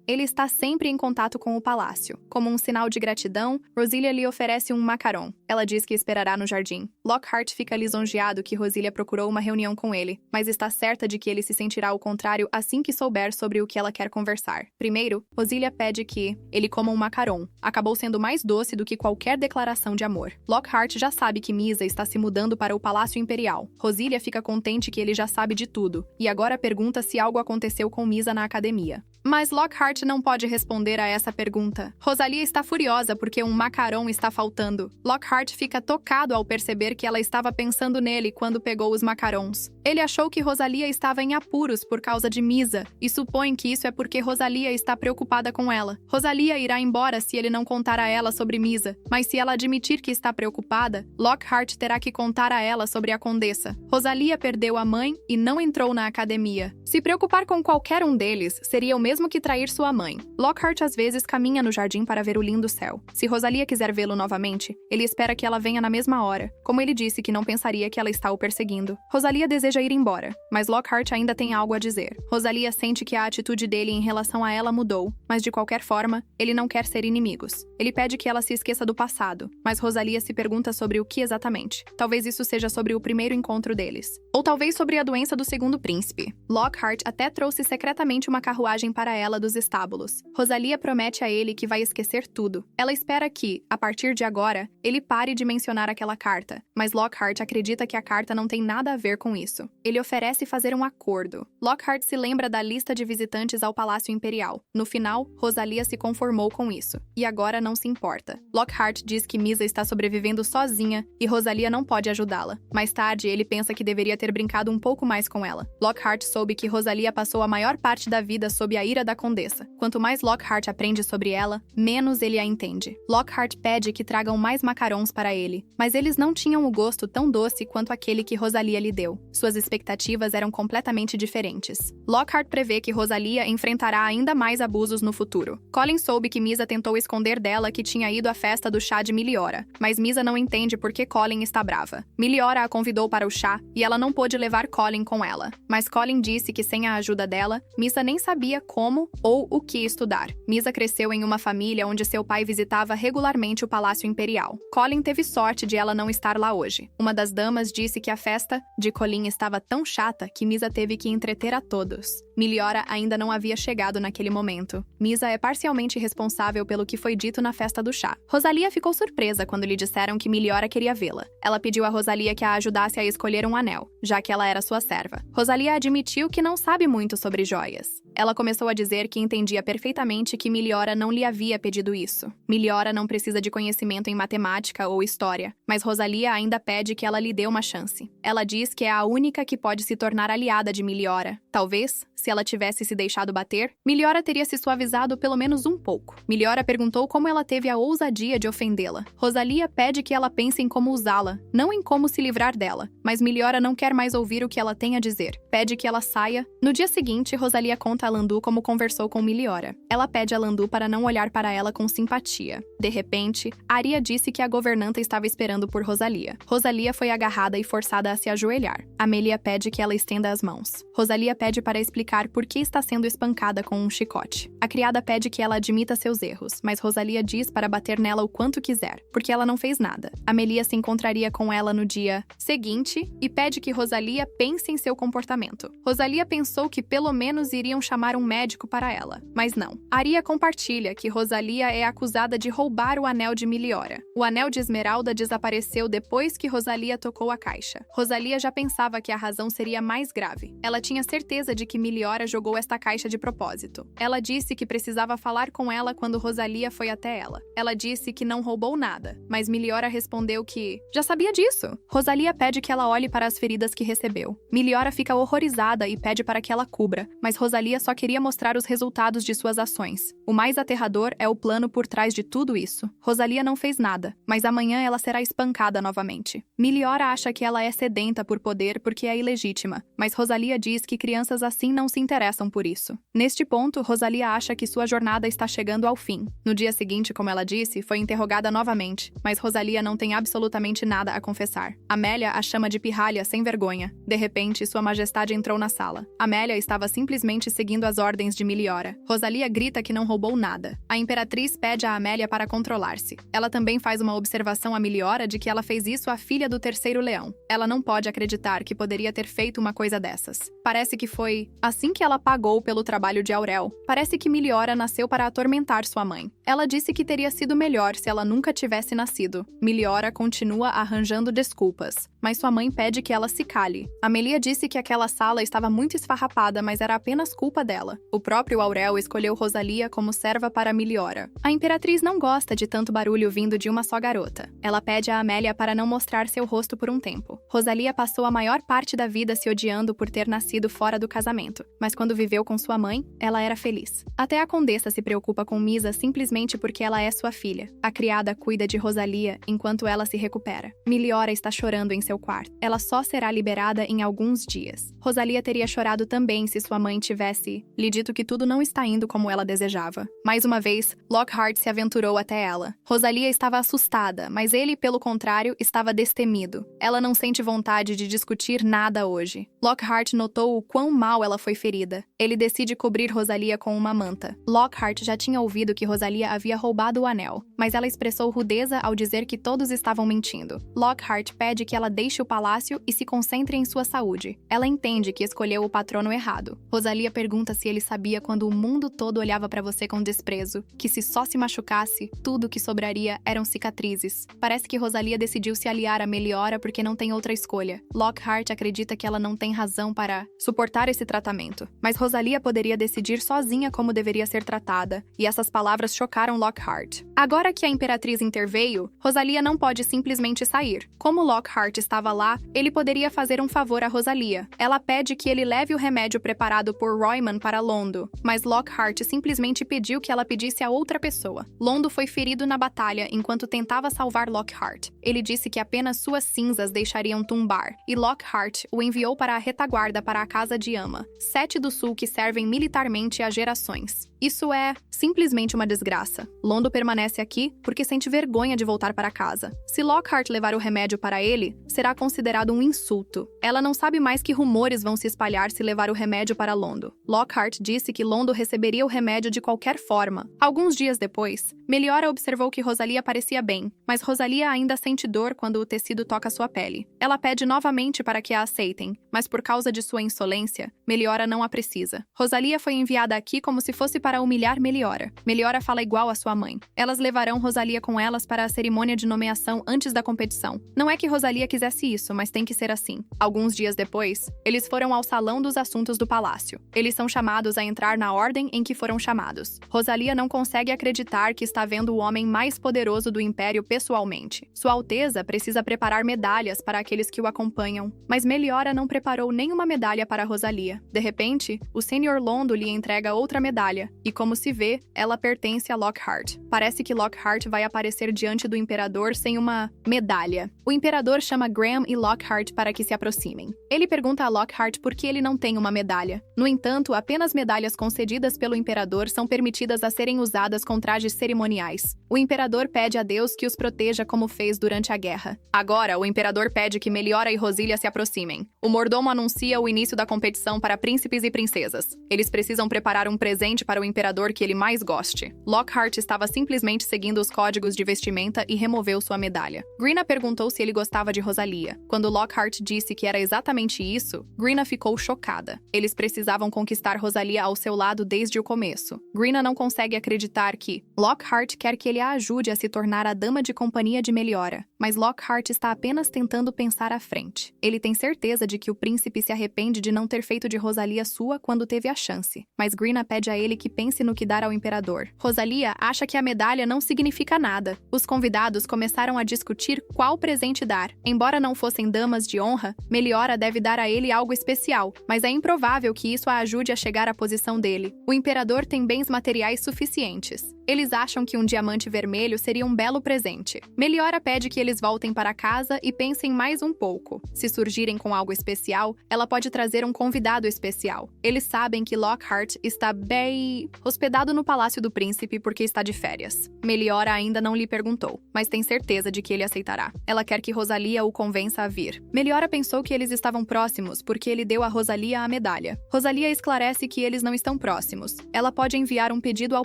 Ele está sempre em contato com o palácio. Como um sinal de gratidão, Rosília lhe oferece um macaron. Ela diz que esperará no jardim. Lockhart fica lisonjeado que Rosília procurou uma reunião com ele, mas está certa de que ele se sentirá ao contrário assim que souber sobre o que ela quer conversar. Primeiro, Rosília pede que ele coma um macaron. Acabou sendo mais doce do que qualquer declaração de amor. Lockhart já sabe que Misa está se mudando para o Palácio Imperial. Rosília fica contente que ele já sabe de tudo, e agora pergunta se algo aconteceu com Misa na academia. Mas Lockhart não pode responder a essa pergunta. Rosalia está furiosa porque um macaron está faltando. Lockhart fica tocado ao perceber que ela estava pensando nele quando pegou os macarons. Ele achou que Rosalia estava em apuros por causa de Misa e supõe que isso é porque Rosalia está preocupada com ela. Rosalia irá embora se ele não contar a ela sobre Misa, mas se ela admitir que está preocupada, Lockhart terá que contar a ela sobre a condessa. Rosalia perdeu a mãe e não entrou na academia. Se preocupar com qualquer um deles seria o mesmo que trair sua mãe. Lockhart às vezes caminha no jardim para ver o lindo céu. Se Rosalia quiser vê-lo novamente, ele espera que ela venha na mesma hora, como ele disse que não pensaria que ela está o perseguindo. Rosalia deseja ir embora, mas Lockhart ainda tem algo a dizer. Rosalia sente que a atitude dele em relação a ela mudou, mas de qualquer forma, ele não quer ser inimigos. Ele pede que ela se esqueça do passado, mas Rosalia se pergunta sobre o que exatamente. Talvez isso seja sobre o primeiro encontro deles. Ou talvez sobre a doença do segundo príncipe. Lockhart até trouxe secretamente uma carruagem para ela dos estábulos. Rosalia promete a ele que vai esquecer tudo. Ela espera que, a partir de agora, ele pare de mencionar aquela carta, mas Lockhart acredita que a carta não tem nada a ver com isso. Ele oferece fazer um acordo. Lockhart se lembra da lista de visitantes ao Palácio Imperial. No final, Rosalia se conformou com isso, e agora não se importa. Lockhart diz que Misa está sobrevivendo sozinha e Rosalia não pode ajudá-la. Mais tarde, ele pensa que deveria ter brincado um pouco mais com ela. Lockhart soube que Rosalia passou a maior parte da vida sob a ira da condessa. Quanto mais Lockhart aprende sobre ela, menos ele a entende. Lockhart pede que tragam mais macarons para ele, mas eles não tinham o gosto tão doce quanto aquele que Rosalia lhe deu. Suas expectativas eram completamente diferentes. Lockhart prevê que Rosalia enfrentará ainda mais abusos no futuro. Colin soube que Misa tentou esconder dela que tinha ido à festa do chá de Meliora, mas Misa não entende por que Colin está brava. Meliora a convidou para o chá e ela não pôde levar Colin com ela. Mas Colin disse que sem a ajuda dela, Misa nem sabia como ou o que estudar. Misa cresceu em uma família onde seu pai visitava regularmente o Palácio Imperial. Colin teve sorte de ela não estar lá hoje. Uma das damas disse que a festa de Colin estava tão chata que Misa teve que entreter a todos. Meliora ainda não havia chegado naquele momento. Misa é parcialmente responsável pelo que foi dito na festa do chá. Rosalia ficou surpresa quando lhe disseram que Meliora queria vê-la. Ela pediu a Rosalia que a ajudasse a escolher um anel, já que ela era sua serva. Rosalia admitiu que não sabe muito sobre joias. Ela começou a dizer que entendia perfeitamente que Meliora não lhe havia pedido isso. Meliora não precisa de conhecimento em matemática ou história, mas Rosalia ainda pede que ela lhe dê uma chance. Ela diz que é a única que pode se tornar aliada de Meliora. Talvez, se ela tivesse se deixado bater, Meliora teria se suavizado pelo menos um pouco. Meliora perguntou como ela teve a ousadia de ofendê-la. Rosalia pede que ela pense em como usá-la, não em como se livrar dela, mas Meliora não quer mais ouvir o que ela tem a dizer. Pede que ela saia. No dia seguinte, Rosalia conta a Landu como conversou com Meliora. Ela pede a Landu para não olhar para ela com simpatia. De repente, Aria disse que a governanta estava esperando por Rosalia. Rosalia foi agarrada e forçada a se ajoelhar. Amelia pede que ela estenda as mãos. Rosalia pede para explicar por que está sendo espancada com um chicote. A criada pede que ela admita seus erros, mas Rosalia diz para bater nela o quanto quiser, porque ela não fez nada. Amelia se encontraria com ela no dia seguinte e pede que Rosalia pense em seu comportamento. Rosalia pensou que pelo menos iriam chamar um médico para ela, mas não. Aria compartilha que Rosalia é acusada de roubar o anel de Meliora. O anel de esmeralda desapareceu depois que Rosalia tocou a caixa. Rosalia já pensava que a razão seria mais grave. Ela tinha certeza de que Meliora jogou esta caixa de propósito. Ela disse que precisava falar com ela quando Rosalia foi até ela. Ela disse que não roubou nada, mas Meliora respondeu que já sabia disso. Rosalia pede que ela ela olhe para as feridas que recebeu. Meliora fica horrorizada e pede para que ela cubra, mas Rosalia só queria mostrar os resultados de suas ações. O mais aterrador é o plano por trás de tudo isso. Rosalia não fez nada, mas amanhã ela será espancada novamente. Meliora acha que ela é sedenta por poder porque é ilegítima, mas Rosalia diz que crianças assim não se interessam por isso. Neste ponto, Rosalia acha que sua jornada está chegando ao fim. No dia seguinte, como ela disse, foi interrogada novamente, mas Rosalia não tem absolutamente nada a confessar. Amélia a chama de pirralha sem vergonha. De repente, sua majestade entrou na sala. Amélia estava simplesmente seguindo as ordens de Meliora. Rosalia grita que não roubou nada. A imperatriz pede a Amélia para controlar-se. Ela também faz uma observação a Meliora de que ela fez isso à filha do terceiro leão. Ela não pode acreditar que poderia ter feito uma coisa dessas. Parece que foi assim que ela pagou pelo trabalho de Aurel. Parece que Meliora nasceu para atormentar sua mãe. Ela disse que teria sido melhor se ela nunca tivesse nascido. Meliora continua arranjando desculpas, mas sua mãe pede que ela se cale. Amelia disse que aquela sala estava muito esfarrapada, mas era apenas culpa dela. O próprio Aurel escolheu Rosalia como serva para Meliora. A imperatriz não gosta de tanto barulho vindo de uma só garota. Ela pede a Amélia para não mostrar seu rosto por um tempo. Rosalia passou a maior parte da vida se odiando por ter nascido fora do casamento, mas quando viveu com sua mãe, ela era feliz. Até a condessa se preocupa com Misa simplesmente porque ela é sua filha. A criada cuida de Rosalia enquanto ela se recupera. Meliora está chorando em seu quarto. Ela só será liberada em alguns dias. Rosalia teria chorado também se sua mãe tivesse lhe dito que tudo não está indo como ela desejava. Mais uma vez, Lockhart se aventurou até ela. Rosalia estava assustada, mas ele, pelo contrário, estava destemido. Ela não sente vontade de discutir nada hoje. Lockhart notou o quão mal ela foi ferida. Ele decide cobrir Rosalia com uma manta. Lockhart já tinha ouvido que Rosalia havia roubado o anel, mas ela expressou rudeza ao dizer que todos estavam mentindo. Lockhart pede que ela deixe o palácio e se concentre em sua saúde. Ela entende que escolheu o patrono errado. Rosalia pergunta se ele sabia quando o mundo todo olhava para você com desprezo, que se só se machucasse, tudo que sobraria eram cicatrizes. Parece que Rosalia decidiu se aliar a Meliora porque não tem outra escolha. Lockhart acredita que ela não tem razão para suportar esse tratamento, mas Rosalia poderia decidir sozinha como deveria ser tratada, e essas palavras chocaram Lockhart. Agora que a imperatriz interveio, Rosalia não pode simplesmente sair. Como Lockhart estava lá, ele poderia fazer um favor a Rosalia. Ela pede que ele leve o remédio preparado por Royman para Londo, mas Lockhart simplesmente pediu que ela pedisse a outra pessoa. Londo foi ferido na batalha enquanto tentava salvar Lockhart. Ele disse que apenas suas cinzas deixariam tumbar, e Lockhart o enviou para a retaguarda para a casa de Ama, 7 do sul que servem militarmente há gerações. Isso é simplesmente uma desgraça. Londo permanece aqui porque sente vergonha de voltar para casa. Se Lockhart levar o remédio para ele, será considerado um insulto. Ela não sabe mais que rumores vão se espalhar se levar o remédio para Londo. Lockhart disse que Londo receberia o remédio de qualquer forma. Alguns dias depois, Meliora observou que Rosalia parecia bem, mas Rosalia ainda sente dor quando o tecido toca sua pele. Ela pede novamente para que a aceitem, mas por causa de sua insolência, Meliora não a precisa. Rosalia foi enviada aqui como se fosse para humilhar Meliora. Meliora fala igual a sua mãe. Elas levarão Rosalia com elas para a cerimônia de nomeação antes da competição. Não é que Rosalia quisesse isso, mas tem que ser assim. Alguns dias depois, eles foram ao salão dos assuntos do palácio. Eles são chamados a entrar na ordem em que foram chamados. Rosalia não consegue acreditar que está vendo o homem mais poderoso do império pessoalmente. Sua Alteza precisa preparar medalhas para aqueles que o acompanham, mas Meliora não preparou nenhuma medalha para Rosalia. De repente, o Senhor Londo lhe entrega outra medalha, e como se vê, ela pertence a Lockhart. Parece que Lockhart vai aparecer diante do imperador sem uma medalha. O imperador chama Graham e Lockhart para que se aproximem. Ele pergunta a Lockhart por que ele não tem uma medalha. No entanto, apenas medalhas concedidas pelo imperador são permitidas a serem usadas com trajes cerimoniais. O imperador pede a Deus que os proteja como fez durante a guerra. Agora, o imperador pede que Meliora e Rosilha se aproximem. O mordomo anuncia o início da competição para príncipes e princesas. Eles precisam preparar um presente para o imperador que ele mais goste. Lockhart estava simplesmente seguindo os códigos de vestimenta e removeu sua medalha. Grina perguntou se ele gostava de Rosalia. Quando Lockhart disse que era exatamente isso, Grina ficou chocada. Eles precisavam conquistar Rosalia ao seu lado desde o começo. Grina não consegue acreditar que Lockhart quer que ele a ajude a se tornar a dama de companhia de Meliora, mas Lockhart está apenas tentando pensar à frente. Ele tem certeza de que o príncipe se arrepende de não ter feito de Rosalia sua quando teve a chance, mas Greena pede a ele que pense no que dar ao imperador. Rosalia acha que a medalha não significa nada. Os convidados começaram a discutir qual presente dar. Embora não fossem damas de honra, Meliora deve dar a ele algo especial, mas é improvável que isso a ajude a chegar à posição dele. O imperador tem bens materiais suficientes. Eles acham que um diamante vermelho seria um belo presente. Meliora pede que eles voltem para casa e pensem mais um pouco. Se surgirem com algo especial, ela pode trazer um convidado especial. Eles sabem que Lockhart está bem hospedado no Palácio do Príncipe porque está de férias. Meliora ainda não lhe perguntou, mas tem certeza de que ele aceitará. Ela quer que Rosalia o convença a vir. Meliora pensou que eles estavam próximos porque ele deu a Rosalia a medalha. Rosalia esclarece que eles não estão próximos. Ela pode enviar um pedido ao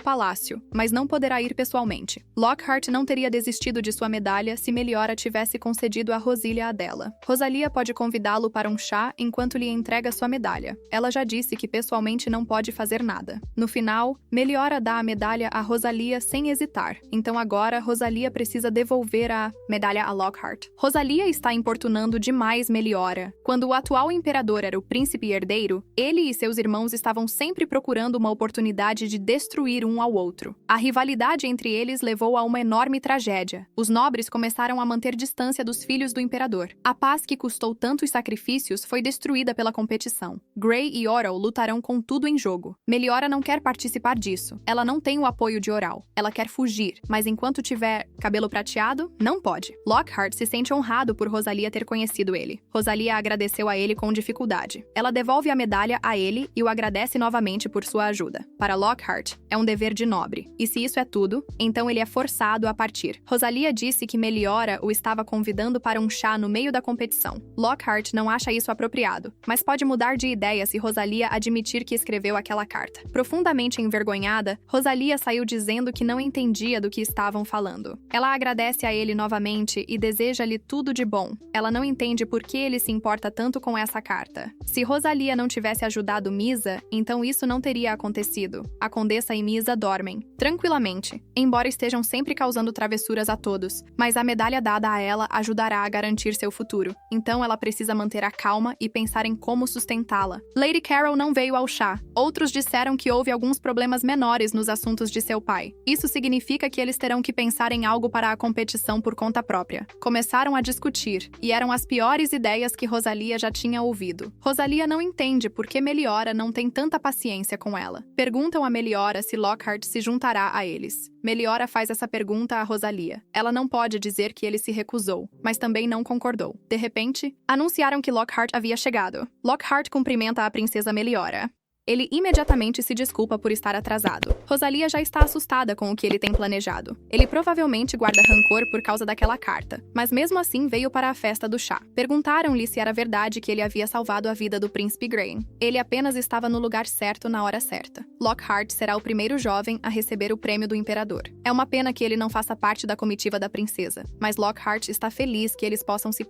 palácio, mas não poderá ir pessoalmente. Lockhart não teria desistido de sua medalha se Meliora tivesse concedido a Rosalia a dela. Rosalia pode convidá-lo para um chá enquanto lhe entrega sua medalha. Ela já disse que pessoalmente não pode fazer nada. No final, Meliora dá a medalha a Rosalia sem hesitar. Então agora, Rosalia precisa devolver a medalha a Lockhart. Rosalia está importunando demais Meliora. Quando o atual imperador era o príncipe herdeiro, ele e seus irmãos estavam sempre procurando uma oportunidade de destruir um ao outro. A rivalidade entre eles levou a uma enorme tragédia. Os nobres começaram a manter distância dos filhos do imperador. A paz que custou tantos sacrifícios foi destruída pela competição. Grey e Oral lutarão com tudo em jogo. Meliora não quer participar disso. Ela não tem o apoio de Oral. Ela quer fugir, mas enquanto tiver cabelo prateado, não pode. Lockhart se sente honrado por Rosalia ter conhecido ele. Rosalia agradeceu a ele com dificuldade. Ela devolve a medalha a ele e o agradece novamente por sua ajuda. Para Lockhart, é um dever de nobre. E se isso é tudo, então ele é forçado a partir. Rosalia disse que Meliora o estava convidando para um chá no meio da competição. Lockhart não acha isso apropriado, mas pode mudar de ideia se Rosalia admitir que escreveu aquela carta. Profundamente envergonhada, Rosalia saiu dizendo que não entendia do que estavam falando. Ela agradece a ele novamente e deseja-lhe tudo de bom. Ela não entende por que ele se importa tanto com essa carta. Se Rosalia não tivesse ajudado Misa, então isso não teria acontecido. A condessa e Misa dormem tranquilamente, embora estejam sempre causando travessuras a todos, mas a medalha dada a ela ajudará a garantir seu futuro. Então ela precisa manter a calma e pensar em como sustentá-la. Lady Carol não veio ao chá. Outros disseram que houve alguns problemas menores nos assuntos de seu pai. Isso significa que eles terão que pensar em algo para a competição por conta própria. Começaram a discutir, e eram as piores ideias que Rosalia já tinha ouvido. Rosalia não entende por que Meliora não tem tanta paciência com ela. Perguntam a Meliora se Lockhart se juntará a eles. Meliora faz essa pergunta a Rosalia. Ela não pode dizer que ele se recusou, mas também não concordou. De repente, anunciaram que Lockhart havia chegado. Lockhart cumprimenta a princesa Meliora. Ele imediatamente se desculpa por estar atrasado. Rosalia já está assustada com o que ele tem planejado. Ele provavelmente guarda rancor por causa daquela carta, mas mesmo assim veio para a festa do chá. Perguntaram-lhe se era verdade que ele havia salvado a vida do príncipe Grain. Ele apenas estava no lugar certo na hora certa. Lockhart será o primeiro jovem a receber o prêmio do imperador. É uma pena que ele não faça parte da comitiva da princesa, mas Lockhart está feliz que eles possam se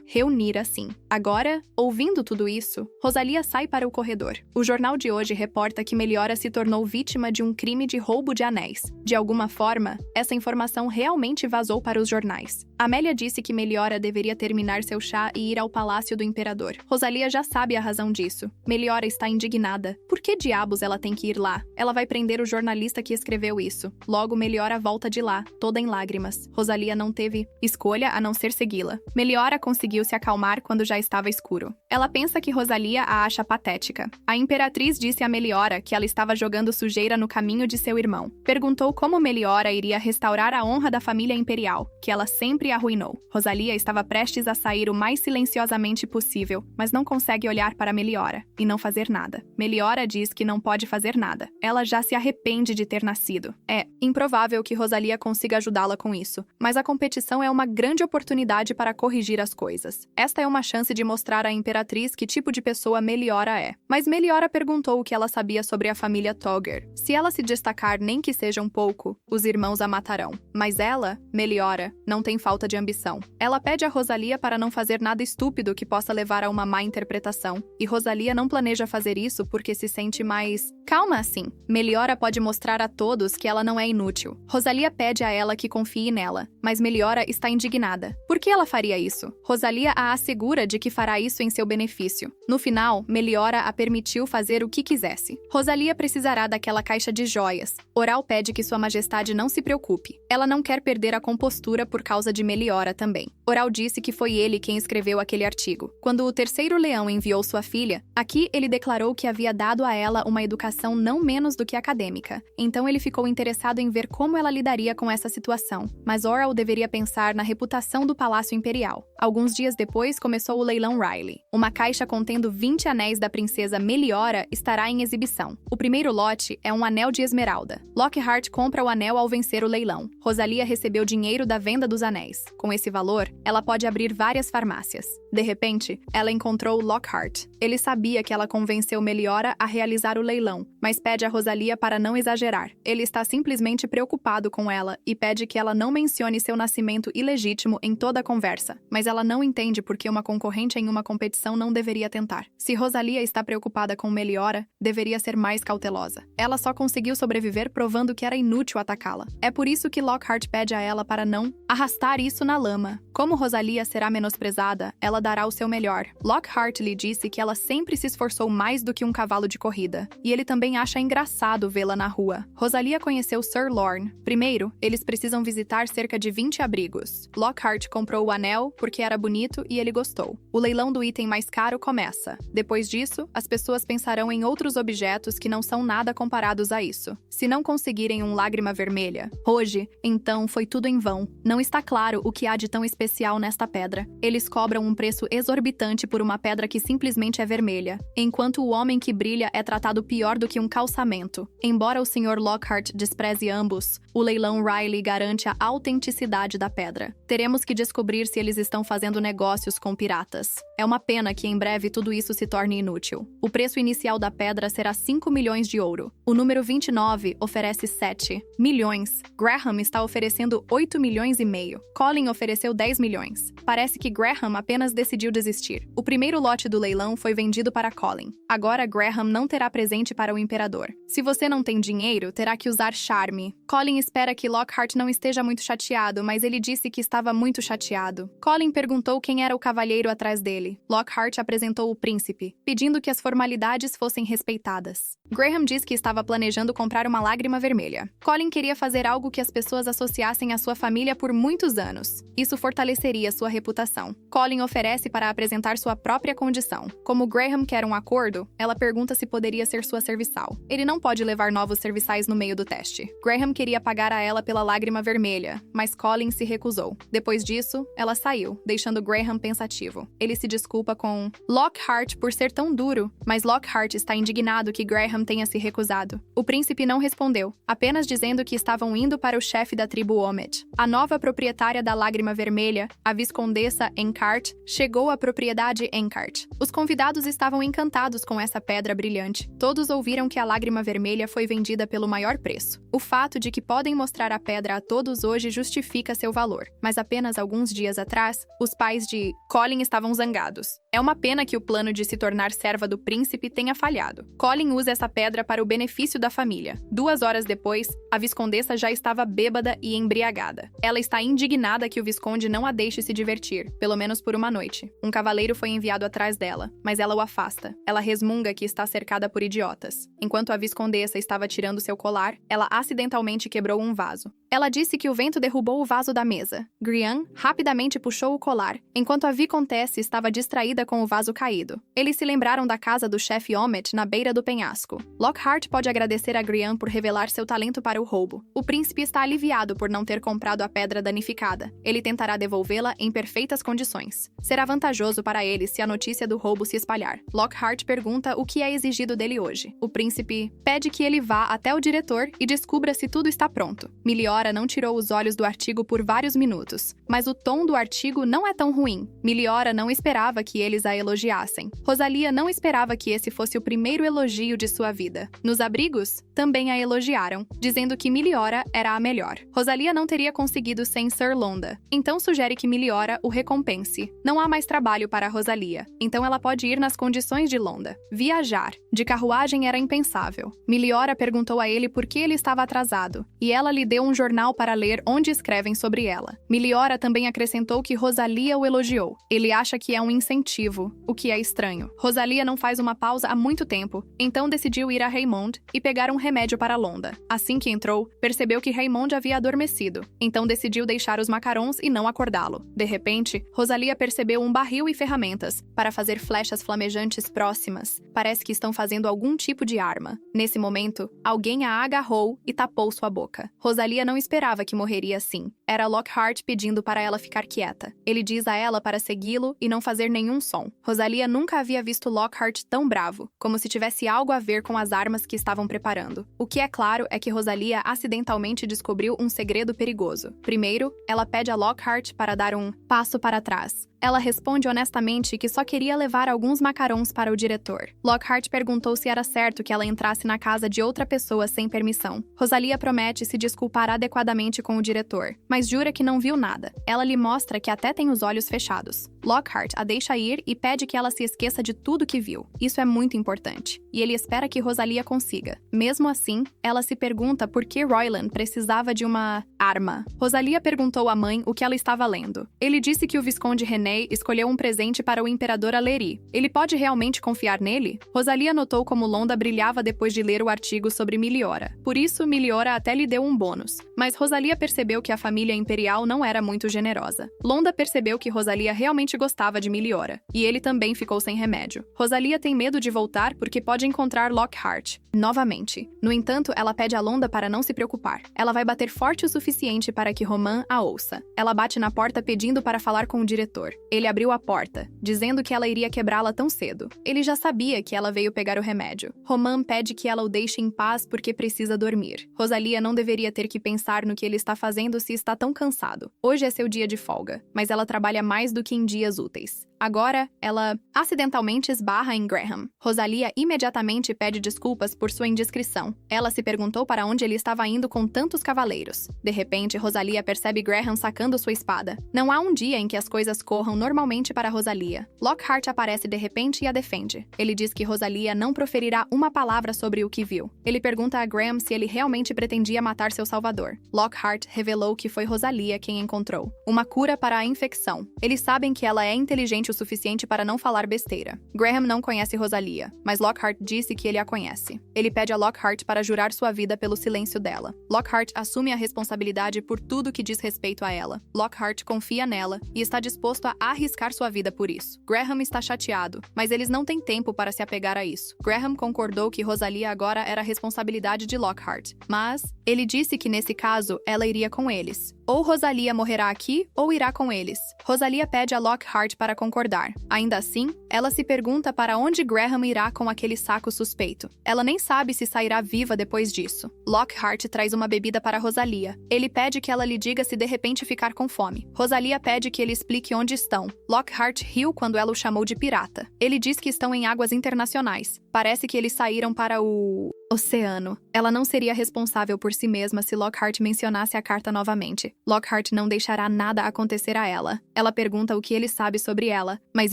reunir assim. Agora, ouvindo tudo isso, Rosalia sai para o corredor. O jornal de hoje reporta que Meliora se tornou vítima de um crime de roubo de anéis. De alguma forma, essa informação realmente vazou para os jornais. Amélia disse que Meliora deveria terminar seu chá e ir ao palácio do imperador. Rosalia já sabe a razão disso. Meliora está indignada. Por que diabos ela tem que ir lá? Ela vai prender o jornalista que escreveu isso. Logo, Meliora volta de lá, toda em lágrimas. Rosalia não teve escolha a não ser segui-la. Meliora conseguiu se acalmar quando já estava escuro. Ela pensa que Rosalia a acha patética. A imperatriz disse a Meliora que ela estava jogando sujeira no caminho de seu irmão. Perguntou como Meliora iria restaurar a honra da família imperial, que ela sempre arruinou. Rosalia estava prestes a sair o mais silenciosamente possível, mas não consegue olhar para Meliora e não fazer nada. Meliora diz que não pode fazer nada. Ela já se arrepende de ter nascido. É improvável que Rosalia consiga ajudá-la com isso, mas a competição é uma grande oportunidade para corrigir as coisas. Esta é uma chance de mostrar à imperatriz que tipo de pessoa Meliora é. Mas Meliora perguntou o que ela sabia sobre a família Togger. Se ela se destacar nem que seja um pouco, os irmãos a matarão. Mas ela, Meliora, não tem falta falta de ambição. Ela pede a Rosalia para não fazer nada estúpido que possa levar a uma má interpretação, e Rosalia não planeja fazer isso porque se sente mais calma assim. Meliora pode mostrar a todos que ela não é inútil. Rosalia pede a ela que confie nela, mas Meliora está indignada. Por que ela faria isso? Rosalia a assegura de que fará isso em seu benefício. No final, Meliora a permitiu fazer o que quisesse. Rosalia precisará daquela caixa de joias. Oral pede que Sua Majestade não se preocupe. Ela não quer perder a compostura por causa de Meliora também. Oral disse que foi ele quem escreveu aquele artigo. Quando o terceiro leão enviou sua filha, aqui ele declarou que havia dado a ela uma educação não menos do que acadêmica. Então ele ficou interessado em ver como ela lidaria com essa situação. Mas Oral deveria pensar na reputação do Palácio Imperial. Alguns dias depois começou o leilão Riley. Uma caixa contendo 20 anéis da princesa Meliora estará em exibição. O primeiro lote é um anel de esmeralda. Lockhart compra o anel ao vencer o leilão. Rosalia recebeu dinheiro da venda dos anéis. Com esse valor, ela pode abrir várias farmácias. De repente, ela encontrou Lockhart. Ele sabia que ela convenceu Meliora a realizar o leilão, mas pede a Rosalia para não exagerar. Ele está simplesmente preocupado com ela e pede que ela não mencione seu nascimento ilegítimo em toda a conversa. Mas ela não entende por que uma concorrente em uma competição não deveria tentar. Se Rosalia está preocupada com Meliora, deveria ser mais cautelosa. Ela só conseguiu sobreviver provando que era inútil atacá-la. É por isso que Lockhart pede a ela para não arrastar isso na lama. Como Rosalia será menosprezada, ela dará o seu melhor. Lockhart lhe disse que ela sempre se esforçou mais do que um cavalo de corrida, e ele também acha engraçado vê-la na rua. Rosalia conheceu Sir Lorne. Primeiro, eles precisam visitar cerca de 20 abrigos. Lockhart comprou o anel porque era bonito e ele gostou. O leilão do item mais caro começa. Depois disso, as pessoas pensarão em outros objetos que não são nada comparados a isso. Se não conseguirem um lágrima vermelha, hoje, então foi tudo em vão. Não está claro o que há de tão especial nesta pedra. Eles cobram um preço exorbitante por uma pedra que simplesmente é vermelha, enquanto o homem que brilha é tratado pior do que um calçamento. Embora o Sr. Lockhart despreze ambos, o leilão Riley garante a autenticidade da pedra. Teremos que descobrir se eles estão fazendo negócios com piratas. É uma pena que em breve tudo isso se torne inútil. O preço inicial da pedra será 5 milhões de ouro. O número 29 oferece 7 milhões. Graham está oferecendo 8 milhões e meio. Colin ofereceu 10 milhões. Parece que Graham apenas decidiu desistir. O primeiro lote do leilão foi vendido para Colin. Agora Graham não terá presente para o imperador. Se você não tem dinheiro, terá que usar charme. Colin espera que Lockhart não esteja muito chateado, mas ele disse que estava muito chateado. Colin perguntou quem era o cavalheiro atrás dele. Lockhart apresentou o príncipe, pedindo que as formalidades fossem respeitadas. Graham diz que estava planejando comprar uma lágrima vermelha. Colin queria fazer algo que as pessoas associassem à sua família por muitos anos. Isso fortaleceria sua reputação. Colin oferece para apresentar sua própria condição. Como Graham quer um acordo, ela pergunta se poderia ser sua serviçal. Ele não pode levar novos serviçais no meio do teste. Graham queria pagar a ela pela lágrima vermelha, mas Colin se recusou. Depois disso, ela saiu, deixando Graham pensativo. Ele se desculpa com Lockhart por ser tão duro, mas Lockhart está indignado que Graham tenha se recusado. O príncipe não respondeu, apenas dizendo que estavam indo para o chefe da tribo Omet. A nova proprietária da lágrima vermelha, a viscondessa Encart, chegou à propriedade Encart. Os convidados estavam encantados com essa pedra brilhante. Todos ouviram que a lágrima vermelha foi vendida pelo maior preço. O fato de que podem mostrar a pedra a todos hoje justifica seu valor, mas apenas alguns dias atrás, os pais de Colin estavam zangados. É uma pena que o plano de se tornar serva do príncipe tenha falhado. Colin usa essa pedra para o benefício da família. 2 horas depois, a viscondessa já estava bêbada e embriagada. Ela está indignada que o visconde não a deixe se divertir, pelo menos por uma noite. Um cavaleiro foi enviado atrás dela, mas ela o afasta. Ela resmunga que está cercada por idiotas. Enquanto a viscondessa estava tirando seu colar, ela acidentalmente quebrou um vaso. Ela disse que o vento derrubou o vaso da mesa. Grian rapidamente puxou o colar, enquanto a vicomtesse estava distraída com o vaso caído. Eles se lembraram da casa do chefe Omet na beira do penhasco. Lockhart pode agradecer a Grian por revelar seu talento para o roubo. O príncipe está aliviado por não ter comprado a pedra danificada. Ele tentará devolvê-la em perfeitas condições. Será vantajoso para ele se a notícia do roubo se espalhar. Lockhart pergunta o que é exigido dele hoje. O príncipe pede que ele vá até o diretor e descubra se tudo está pronto. Meliora Miliora não tirou os olhos do artigo por vários minutos. Mas o tom do artigo não é tão ruim. Miliora não esperava que eles a elogiassem. Rosalia não esperava que esse fosse o primeiro elogio de sua vida. Nos abrigos, também a elogiaram, dizendo que Miliora era a melhor. Rosalia não teria conseguido sem Sir Londa. Então sugere que Miliora o recompense. Não há mais trabalho para Rosalia. Então ela pode ir nas condições de Londa. Viajar. De carruagem era impensável. Miliora perguntou a ele por que ele estava atrasado, e ela lhe deu um jornal para ler onde escrevem sobre ela. Miliora também acrescentou que Rosalia o elogiou. Ele acha que é um incentivo, o que é estranho. Rosalia não faz uma pausa há muito tempo, então decidiu ir a Raymond e pegar um remédio para Londa. Assim que entrou, percebeu que Raymond havia adormecido, então decidiu deixar os macarons e não acordá-lo. De repente, Rosalia percebeu um barril e ferramentas para fazer flechas flamejantes próximas. Parece que estão fazendo algum tipo de arma. Nesse momento, alguém a agarrou e tapou sua boca. Rosalia não esperava que morreria assim. Era Lockhart pedindo para ela ficar quieta. Ele diz a ela para segui-lo e não fazer nenhum som. Rosalia nunca havia visto Lockhart tão bravo, como se tivesse algo a ver com as armas que estavam preparando. O que é claro é que Rosalia acidentalmente descobriu um segredo perigoso. Primeiro, ela pede a Lockhart para dar um passo para trás. Ela responde honestamente que só queria levar alguns macarons para o diretor. Lockhart perguntou se era certo que ela entrasse na casa de outra pessoa sem permissão. Rosalia promete se desculpar adequadamente com o diretor, mas jura que não viu nada. Ela lhe mostra que até tem os olhos fechados. Lockhart a deixa ir e pede que ela se esqueça de tudo que viu. Isso é muito importante, e ele espera que Rosalia consiga. Mesmo assim, ela se pergunta por que Royland precisava de uma arma. Rosalia perguntou à mãe o que ela estava lendo. Ele disse que o Visconde René escolheu um presente para o imperador Aleri. Ele pode realmente confiar nele? Rosalia notou como Londa brilhava depois de ler o artigo sobre Miliora. Por isso, Miliora até lhe deu um bônus. Mas Rosalia percebeu que a família imperial não era muito generosa. Londa percebeu que Rosalia realmente gostava de Miliora, e ele também ficou sem remédio. Rosalia tem medo de voltar porque pode encontrar Lockhart novamente. No entanto, ela pede a Londa para não se preocupar. Ela vai bater forte o suficiente para que Roman a ouça. Ela bate na porta pedindo para falar com o diretor. Ele abriu a porta, dizendo que ela iria quebrá-la tão cedo. Ele já sabia que ela veio pegar o remédio. Roman pede que ela o deixe em paz porque precisa dormir. Rosalia não deveria ter que pensar no que ele está fazendo se está tão cansado. Hoje é seu dia de folga, mas ela trabalha mais do que em dias úteis. Agora, ela acidentalmente esbarra em Graham. Rosalia imediatamente pede desculpas por sua indiscrição. Ela se perguntou para onde ele estava indo com tantos cavaleiros. De repente, Rosalia percebe Graham sacando sua espada. Não há um dia em que as coisas corram normalmente para Rosalia. Lockhart aparece de repente e a defende. Ele diz que Rosalia não proferirá uma palavra sobre o que viu. Ele pergunta a Graham se ele realmente pretendia matar seu salvador. Lockhart revelou que foi Rosalia quem encontrou uma cura para a infecção. Eles sabem que ela é inteligente o suficiente para não falar besteira. Graham não conhece Rosalia, mas Lockhart disse que ele a conhece. Ele pede a Lockhart para jurar sua vida pelo silêncio dela. Lockhart assume a responsabilidade por tudo que diz respeito a ela. Lockhart confia nela e está disposto a arriscar sua vida por isso. Graham está chateado, mas eles não têm tempo para se apegar a isso. Graham concordou que Rosalia agora era a responsabilidade de Lockhart, mas ele disse que nesse caso ela iria com eles. Ou Rosalia morrerá aqui, ou irá com eles. Rosalia pede a Lockhart para concordar. Ainda assim, ela se pergunta para onde Graham irá com aquele saco suspeito. Ela nem sabe se sairá viva depois disso. Lockhart traz uma bebida para Rosalia. Ele pede que ela lhe diga se de repente ficar com fome. Rosalia pede que ele explique onde estão. Lockhart riu quando ela o chamou de pirata. Ele diz que estão em águas internacionais. Parece que eles saíram para o oceano. Ela não seria responsável por si mesma se Lockhart mencionasse a carta novamente. Lockhart não deixará nada acontecer a ela. Ela pergunta o que ele sabe sobre ela, mas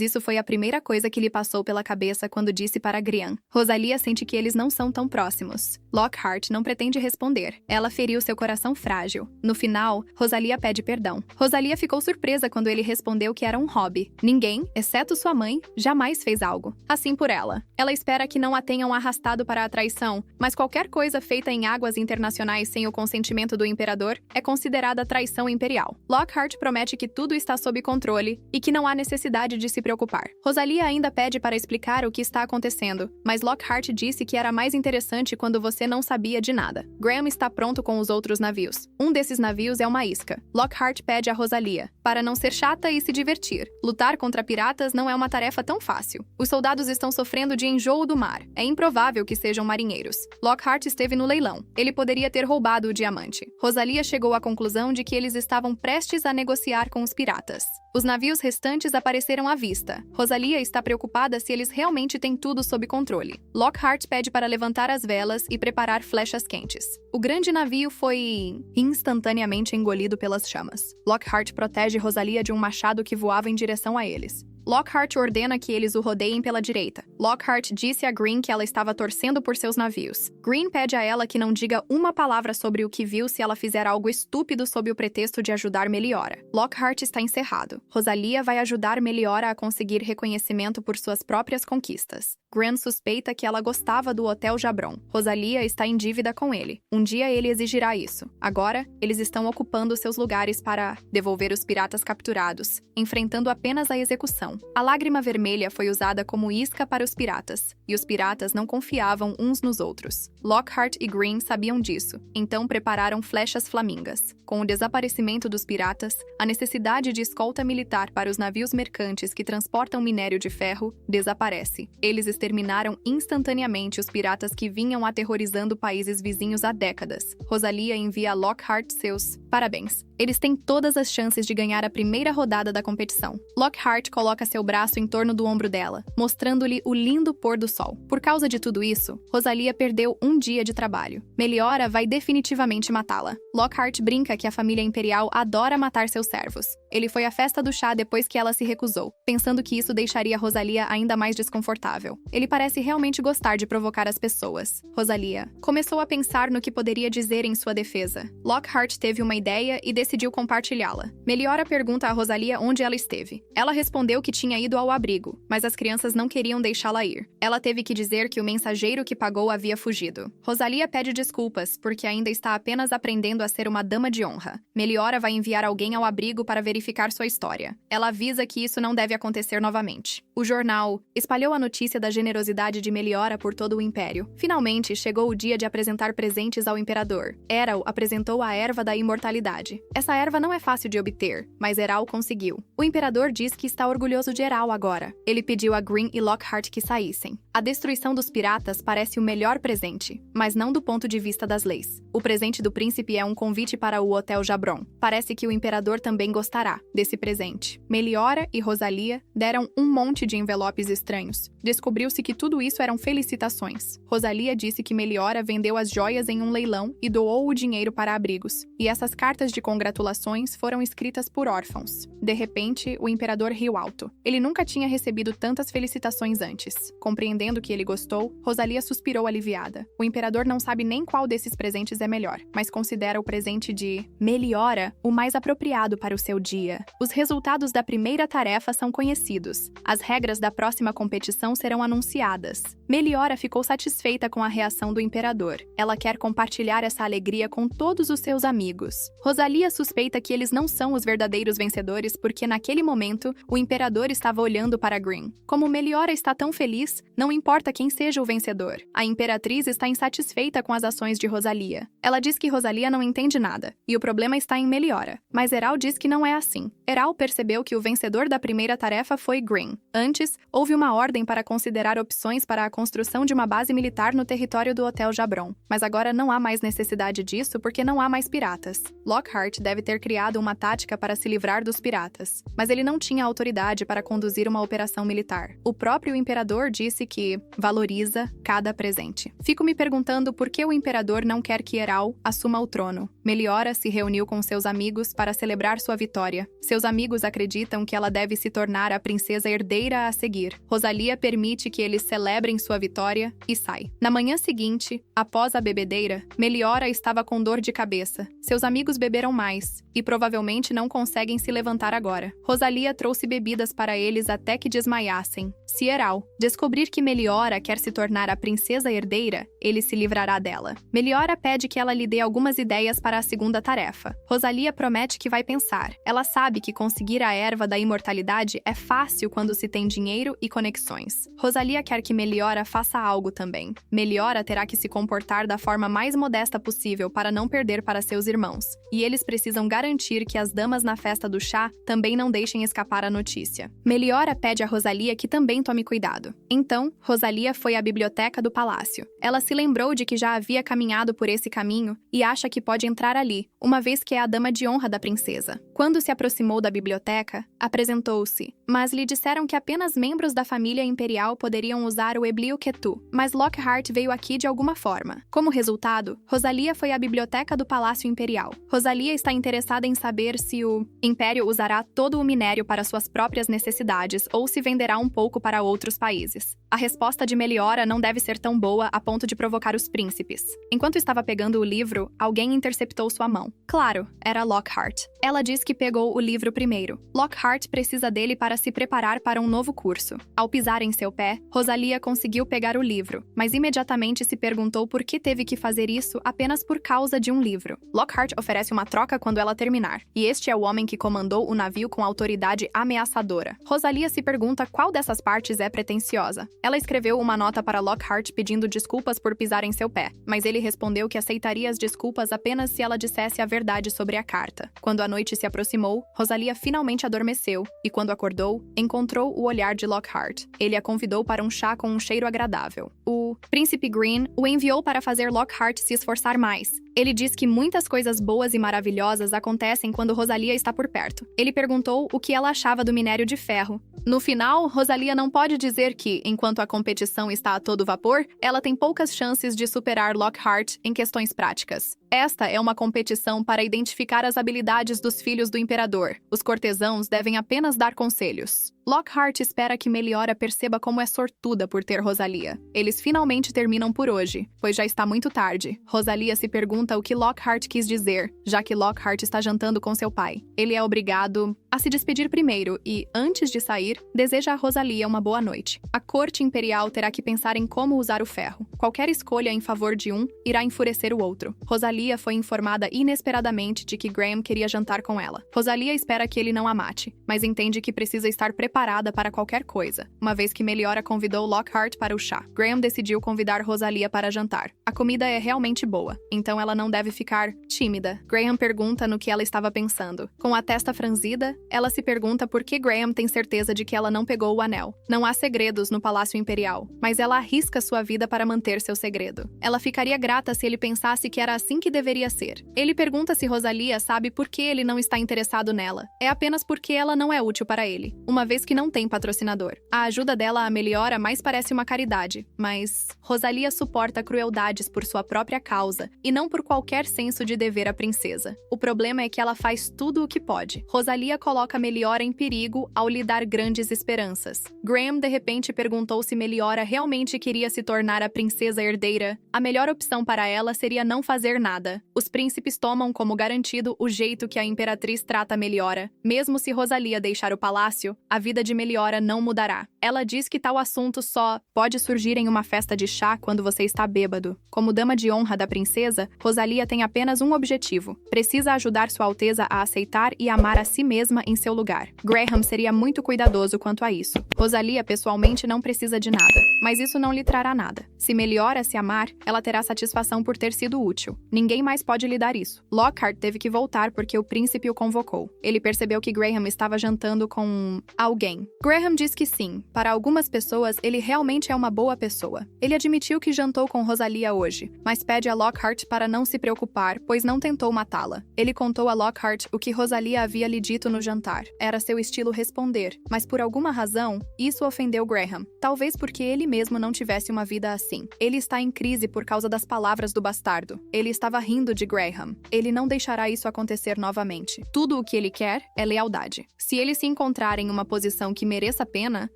isso foi a primeira coisa que lhe passou pela cabeça quando disse para Grian. Rosalia sente que eles não são tão próximos. Lockhart não pretende responder. Ela feriu seu coração frágil. No final, Rosalia pede perdão. Rosalia ficou surpresa quando ele respondeu que era um hobby. Ninguém, exceto sua mãe, jamais fez algo assim por ela. Ela espera que não a tenham arrastado para a traição, mas qualquer coisa feita em águas internacionais sem o consentimento do imperador é considerada traição imperial. Lockhart promete que tudo está sob controle e que não há necessidade de se preocupar. Rosalia ainda pede para explicar o que está acontecendo, mas Lockhart disse que era mais interessante quando você não sabia de nada. Graham está pronto com os outros navios. Um desses navios é uma isca. Lockhart pede a Rosalia para não ser chata e se divertir. Lutar contra piratas não é uma tarefa tão fácil. Os soldados estão sofrendo de enjoo do mar. É improvável que sejam marinheiros. navios. Lockhart esteve no leilão. Ele poderia ter roubado o diamante. Rosalia chegou à conclusão de que eles estavam prestes a negociar com os piratas. Os navios restantes apareceram à vista. Rosalia está preocupada se eles realmente têm tudo sob controle. Lockhart pede para levantar as velas e preparar flechas quentes. O grande navio foi instantaneamente engolido pelas chamas. Lockhart protege Rosalia de um machado que voava em direção a eles. Lockhart ordena que eles o rodeiem pela direita. Lockhart disse a Green que ela estava torcendo por seus navios. Green pede a ela que não diga uma palavra sobre o que viu se ela fizer algo estúpido sob o pretexto de ajudar Meliora. Lockhart está encerrado. Rosalia vai ajudar Meliora a conseguir reconhecimento por suas próprias conquistas. Grant suspeita que ela gostava do Hotel Jabron. Rosalia está em dívida com ele. Um dia ele exigirá isso. Agora, eles estão ocupando seus lugares para devolver os piratas capturados, enfrentando apenas a execução. A lágrima vermelha foi usada como isca para os piratas, e os piratas não confiavam uns nos outros. Lockhart e Green sabiam disso, então prepararam flechas flamingas. Com o desaparecimento dos piratas, a necessidade de escolta militar para os navios mercantes que transportam minério de ferro desaparece. Eles exterminaram instantaneamente os piratas que vinham aterrorizando países vizinhos há décadas. Rosalia envia a Lockhart seus parabéns. Eles têm todas as chances de ganhar a primeira rodada da competição. Lockhart coloca seu braço em torno do ombro dela, mostrando-lhe o lindo pôr do sol. Por causa de tudo isso, Rosalia perdeu um dia de trabalho. Meliora vai definitivamente matá-la. Lockhart brinca que a família imperial adora matar seus servos. Ele foi à festa do chá depois que ela se recusou, pensando que isso deixaria Rosalia ainda mais desconfortável. Ele parece realmente gostar de provocar as pessoas. Rosalia começou a pensar no que poderia dizer em sua defesa. Lockhart teve uma ideia e decidiu compartilhá-la. Meliora pergunta a Rosalia onde ela esteve. Ela respondeu que tinha ido ao abrigo, mas as crianças não queriam deixá-la ir. Ela teve que dizer que o mensageiro que pagou havia fugido. Rosalia pede desculpas, porque ainda está apenas aprendendo a ser uma dama de honra. Meliora vai enviar alguém ao abrigo para verificar sua história. Ela avisa que isso não deve acontecer novamente. O jornal espalhou a notícia da generosidade de Meliora por todo o Império. Finalmente, chegou o dia de apresentar presentes ao Imperador. Eral apresentou a erva da imortalidade. Essa erva não é fácil de obter, mas Eral conseguiu. O Imperador diz que está orgulhoso de Eral agora. Ele pediu a Green e Lockhart que saíssem. A destruição dos piratas parece o melhor presente, mas não do ponto de vista das leis. O presente do príncipe é um convite para o Hotel Jabron. Parece que o Imperador também gostará desse presente. Meliora e Rosalia deram um monte de envelopes estranhos. Descobriu-se que tudo isso eram felicitações. Rosalia disse que Meliora vendeu as joias em um leilão e doou o dinheiro para abrigos. E essas cartas de congratulações foram escritas por órfãos. De repente, o Imperador riu alto. Ele nunca tinha recebido tantas felicitações antes. Compreendendo que ele gostou, Rosalia suspirou aliviada. O Imperador não sabe nem qual desses presentes é melhor, mas considera o presente de Meliora o mais apropriado para o seu dia. Os resultados da primeira tarefa são conhecidos. As regras da próxima competição serão anunciadas. Meliora ficou satisfeita com a reação do Imperador. Ela quer compartilhar essa alegria com todos os seus amigos. Rosalia suspeita que eles não são os verdadeiros vencedores porque, naquele momento, o Imperador estava olhando para Green. Como Meliora está tão feliz, não importa quem seja o vencedor. A Imperatriz está insatisfeita com as ações de Rosalia. Ela diz que Rosalia não entende nada, e o problema está em Meliora. Mas Eral diz que não é assim. Eral percebeu que o vencedor da primeira tarefa foi Green. Antes, houve uma ordem para considerar opções para a construção de uma base militar no território do Hotel Jabron. Mas agora não há mais necessidade disso porque não há mais piratas. Lockhart deve ter criado uma tática para se livrar dos piratas, mas ele não tinha autoridade para conduzir uma operação militar. O próprio Imperador disse que valoriza cada presente. Fico me perguntando por que o Imperador não quer que Eral assuma o trono. Meliora se reuniu com seus amigos para celebrar sua vitória. Seus amigos acreditam que ela deve se tornar a princesa herdeira a seguir. Rosalia permite que eles celebrem sua vitória e sai. Na manhã seguinte, após a bebedeira, Meliora estava com dor de cabeça. Seus amigos beberam mais e provavelmente não conseguem se levantar agora. Rosalia trouxe bebidas para eles até que desmaiassem. Se Eral descobrir que Meliora quer se tornar a princesa herdeira, ele se livrará dela. Meliora pede que ela lhe dê algumas ideias para a segunda tarefa. Rosalia promete que vai pensar. Ela sabe que conseguir a erva da imortalidade é fácil quando se tem tem dinheiro e conexões. Rosalia quer que Meliora faça algo também. Meliora terá que se comportar da forma mais modesta possível para não perder para seus irmãos. E eles precisam garantir que as damas na festa do chá também não deixem escapar a notícia. Meliora pede a Rosalia que também tome cuidado. Então, Rosalia foi à biblioteca do palácio. Ela se lembrou de que já havia caminhado por esse caminho e acha que pode entrar ali, uma vez que é a dama de honra da princesa. Quando se aproximou da biblioteca, apresentou-se, mas lhe disseram que apenas membros da família imperial poderiam usar o Eblio Ketu, mas Lockhart veio aqui de alguma forma. Como resultado, Rosalia foi à biblioteca do Palácio Imperial. Rosalia está interessada em saber se o Império usará todo o minério para suas próprias necessidades ou se venderá um pouco para outros países. A resposta de Meliora não deve ser tão boa a ponto de provocar os príncipes. Enquanto estava pegando o livro, alguém interceptou sua mão. Claro, era Lockhart. Ela diz que pegou o livro primeiro. Lockhart precisa dele para se preparar para um novo curso. Ao pisar em seu pé, Rosalia conseguiu pegar o livro, mas imediatamente se perguntou por que teve que fazer isso apenas por causa de um livro. Lockhart oferece uma troca quando ela terminar, e este é o homem que comandou o navio com autoridade ameaçadora. Rosalia se pergunta qual dessas partes é pretensiosa. Ela escreveu uma nota para Lockhart pedindo desculpas por pisar em seu pé, mas ele respondeu que aceitaria as desculpas apenas se ela dissesse a verdade sobre a carta. Quando a noite se aproximou, Rosalia finalmente adormeceu, e quando acordou, encontrou o olhar de Lockhart. Ele a convidou para um chá com um cheiro agradável. O Príncipe Green o enviou para fazer Lockhart se esforçar mais. Ele diz que muitas coisas boas e maravilhosas acontecem quando Rosalia está por perto. Ele perguntou o que ela achava do minério de ferro. No final, Rosalia não pode dizer que, enquanto a competição está a todo vapor, ela tem poucas chances de superar Lockhart em questões práticas. Esta é uma competição para identificar as habilidades dos filhos do imperador. Os cortesãos devem apenas dar conselhos. Lockhart espera que Meliora perceba como é sortuda por ter Rosalia. Eles finalmente terminam por hoje, pois já está muito tarde. Rosalia se pergunta o que Lockhart quis dizer, já que Lockhart está jantando com seu pai. Ele é obrigado a se despedir primeiro e, antes de sair, deseja a Rosalia uma boa noite. A corte imperial terá que pensar em como usar o ferro. Qualquer escolha em favor de um irá enfurecer o outro. Rosalia foi informada inesperadamente de que Graham queria jantar com ela. Rosalia espera que ele não a mate, mas entende que precisa estar preparada para qualquer coisa, uma vez que Meliora convidou Lockhart para o chá. Graham decidiu convidar Rosalia para jantar. A comida é realmente boa, então ela não deve ficar tímida. Graham pergunta no que ela estava pensando. Com a testa franzida, ela se pergunta por que Graham tem certeza de que ela não pegou o anel. Não há segredos no Palácio Imperial, mas ela arrisca sua vida para manter seu segredo. Ela ficaria grata se ele pensasse que era assim que deveria ser. Ele pergunta se Rosalia sabe por que ele não está interessado nela. É apenas porque ela não é útil para ele, uma vez que não tem patrocinador. A ajuda dela a Meliora mais parece uma caridade, mas Rosalia suporta crueldades por sua própria causa e não por qualquer senso de dever à princesa. O problema é que ela faz tudo o que pode. Rosalia coloca Meliora em perigo ao lhe dar grandes esperanças. Graham de repente perguntou se Meliora realmente queria se tornar a princesa herdeira. A melhor opção para ela seria não fazer nada. Os príncipes tomam como garantido o jeito que a imperatriz trata Meliora. Mesmo se Rosalia deixar o palácio, a vida de Meliora não mudará. Ela diz que tal assunto só pode surgir em uma festa de chá quando você está bêbado. Como dama de honra da princesa, Rosalia tem apenas um objetivo. Precisa ajudar Sua Alteza a aceitar e amar a si mesma em seu lugar. Graham seria muito cuidadoso quanto a isso. Rosalia pessoalmente não precisa de nada, mas isso não lhe trará nada. Se Meliora se amar, ela terá satisfação por ter sido útil. Ninguém mais pode lhe dar isso. Lockhart teve que voltar porque o príncipe o convocou. Ele percebeu que Graham estava jantando com alguém. Graham diz que sim. Para algumas pessoas, ele realmente é uma boa pessoa. Ele admitiu que jantou com Rosalia hoje, mas pede a Lockhart para não se preocupar, pois não tentou matá-la. Ele contou a Lockhart o que Rosalia havia lhe dito no jantar. Era seu estilo responder, mas por alguma razão, isso ofendeu Graham. Talvez porque ele mesmo não tivesse uma vida assim. Ele está em crise por causa das palavras do bastardo. Ele estava rindo de Graham. Ele não deixará isso acontecer novamente. Tudo o que ele quer é lealdade. Se ele se encontrar em uma posição que mereça a pena,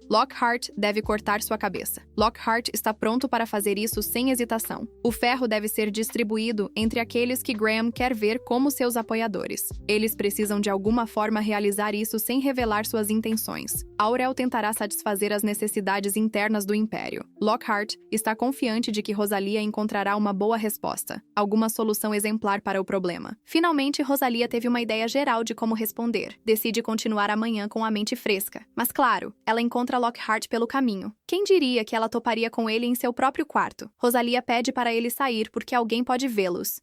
Lockhart deve cortar sua cabeça. Lockhart está pronto para fazer isso sem hesitação. O ferro deve ser distribuído entre aqueles que Graham quer ver como seus apoiadores. Eles precisam de alguma forma realizar isso sem revelar suas intenções. Aurel tentará satisfazer as necessidades internas do Império. mistério. Lockhart está confiante de que Rosalia encontrará uma boa resposta, alguma solução exemplar para o problema. Finalmente, Rosalia teve uma ideia geral de como responder. Decide continuar amanhã com a mente fresca. Mas claro, ela encontra Lockhart pelo caminho. Quem diria que ela toparia com ele em seu próprio quarto? Rosalia pede para ele sair porque alguém pode vê-los.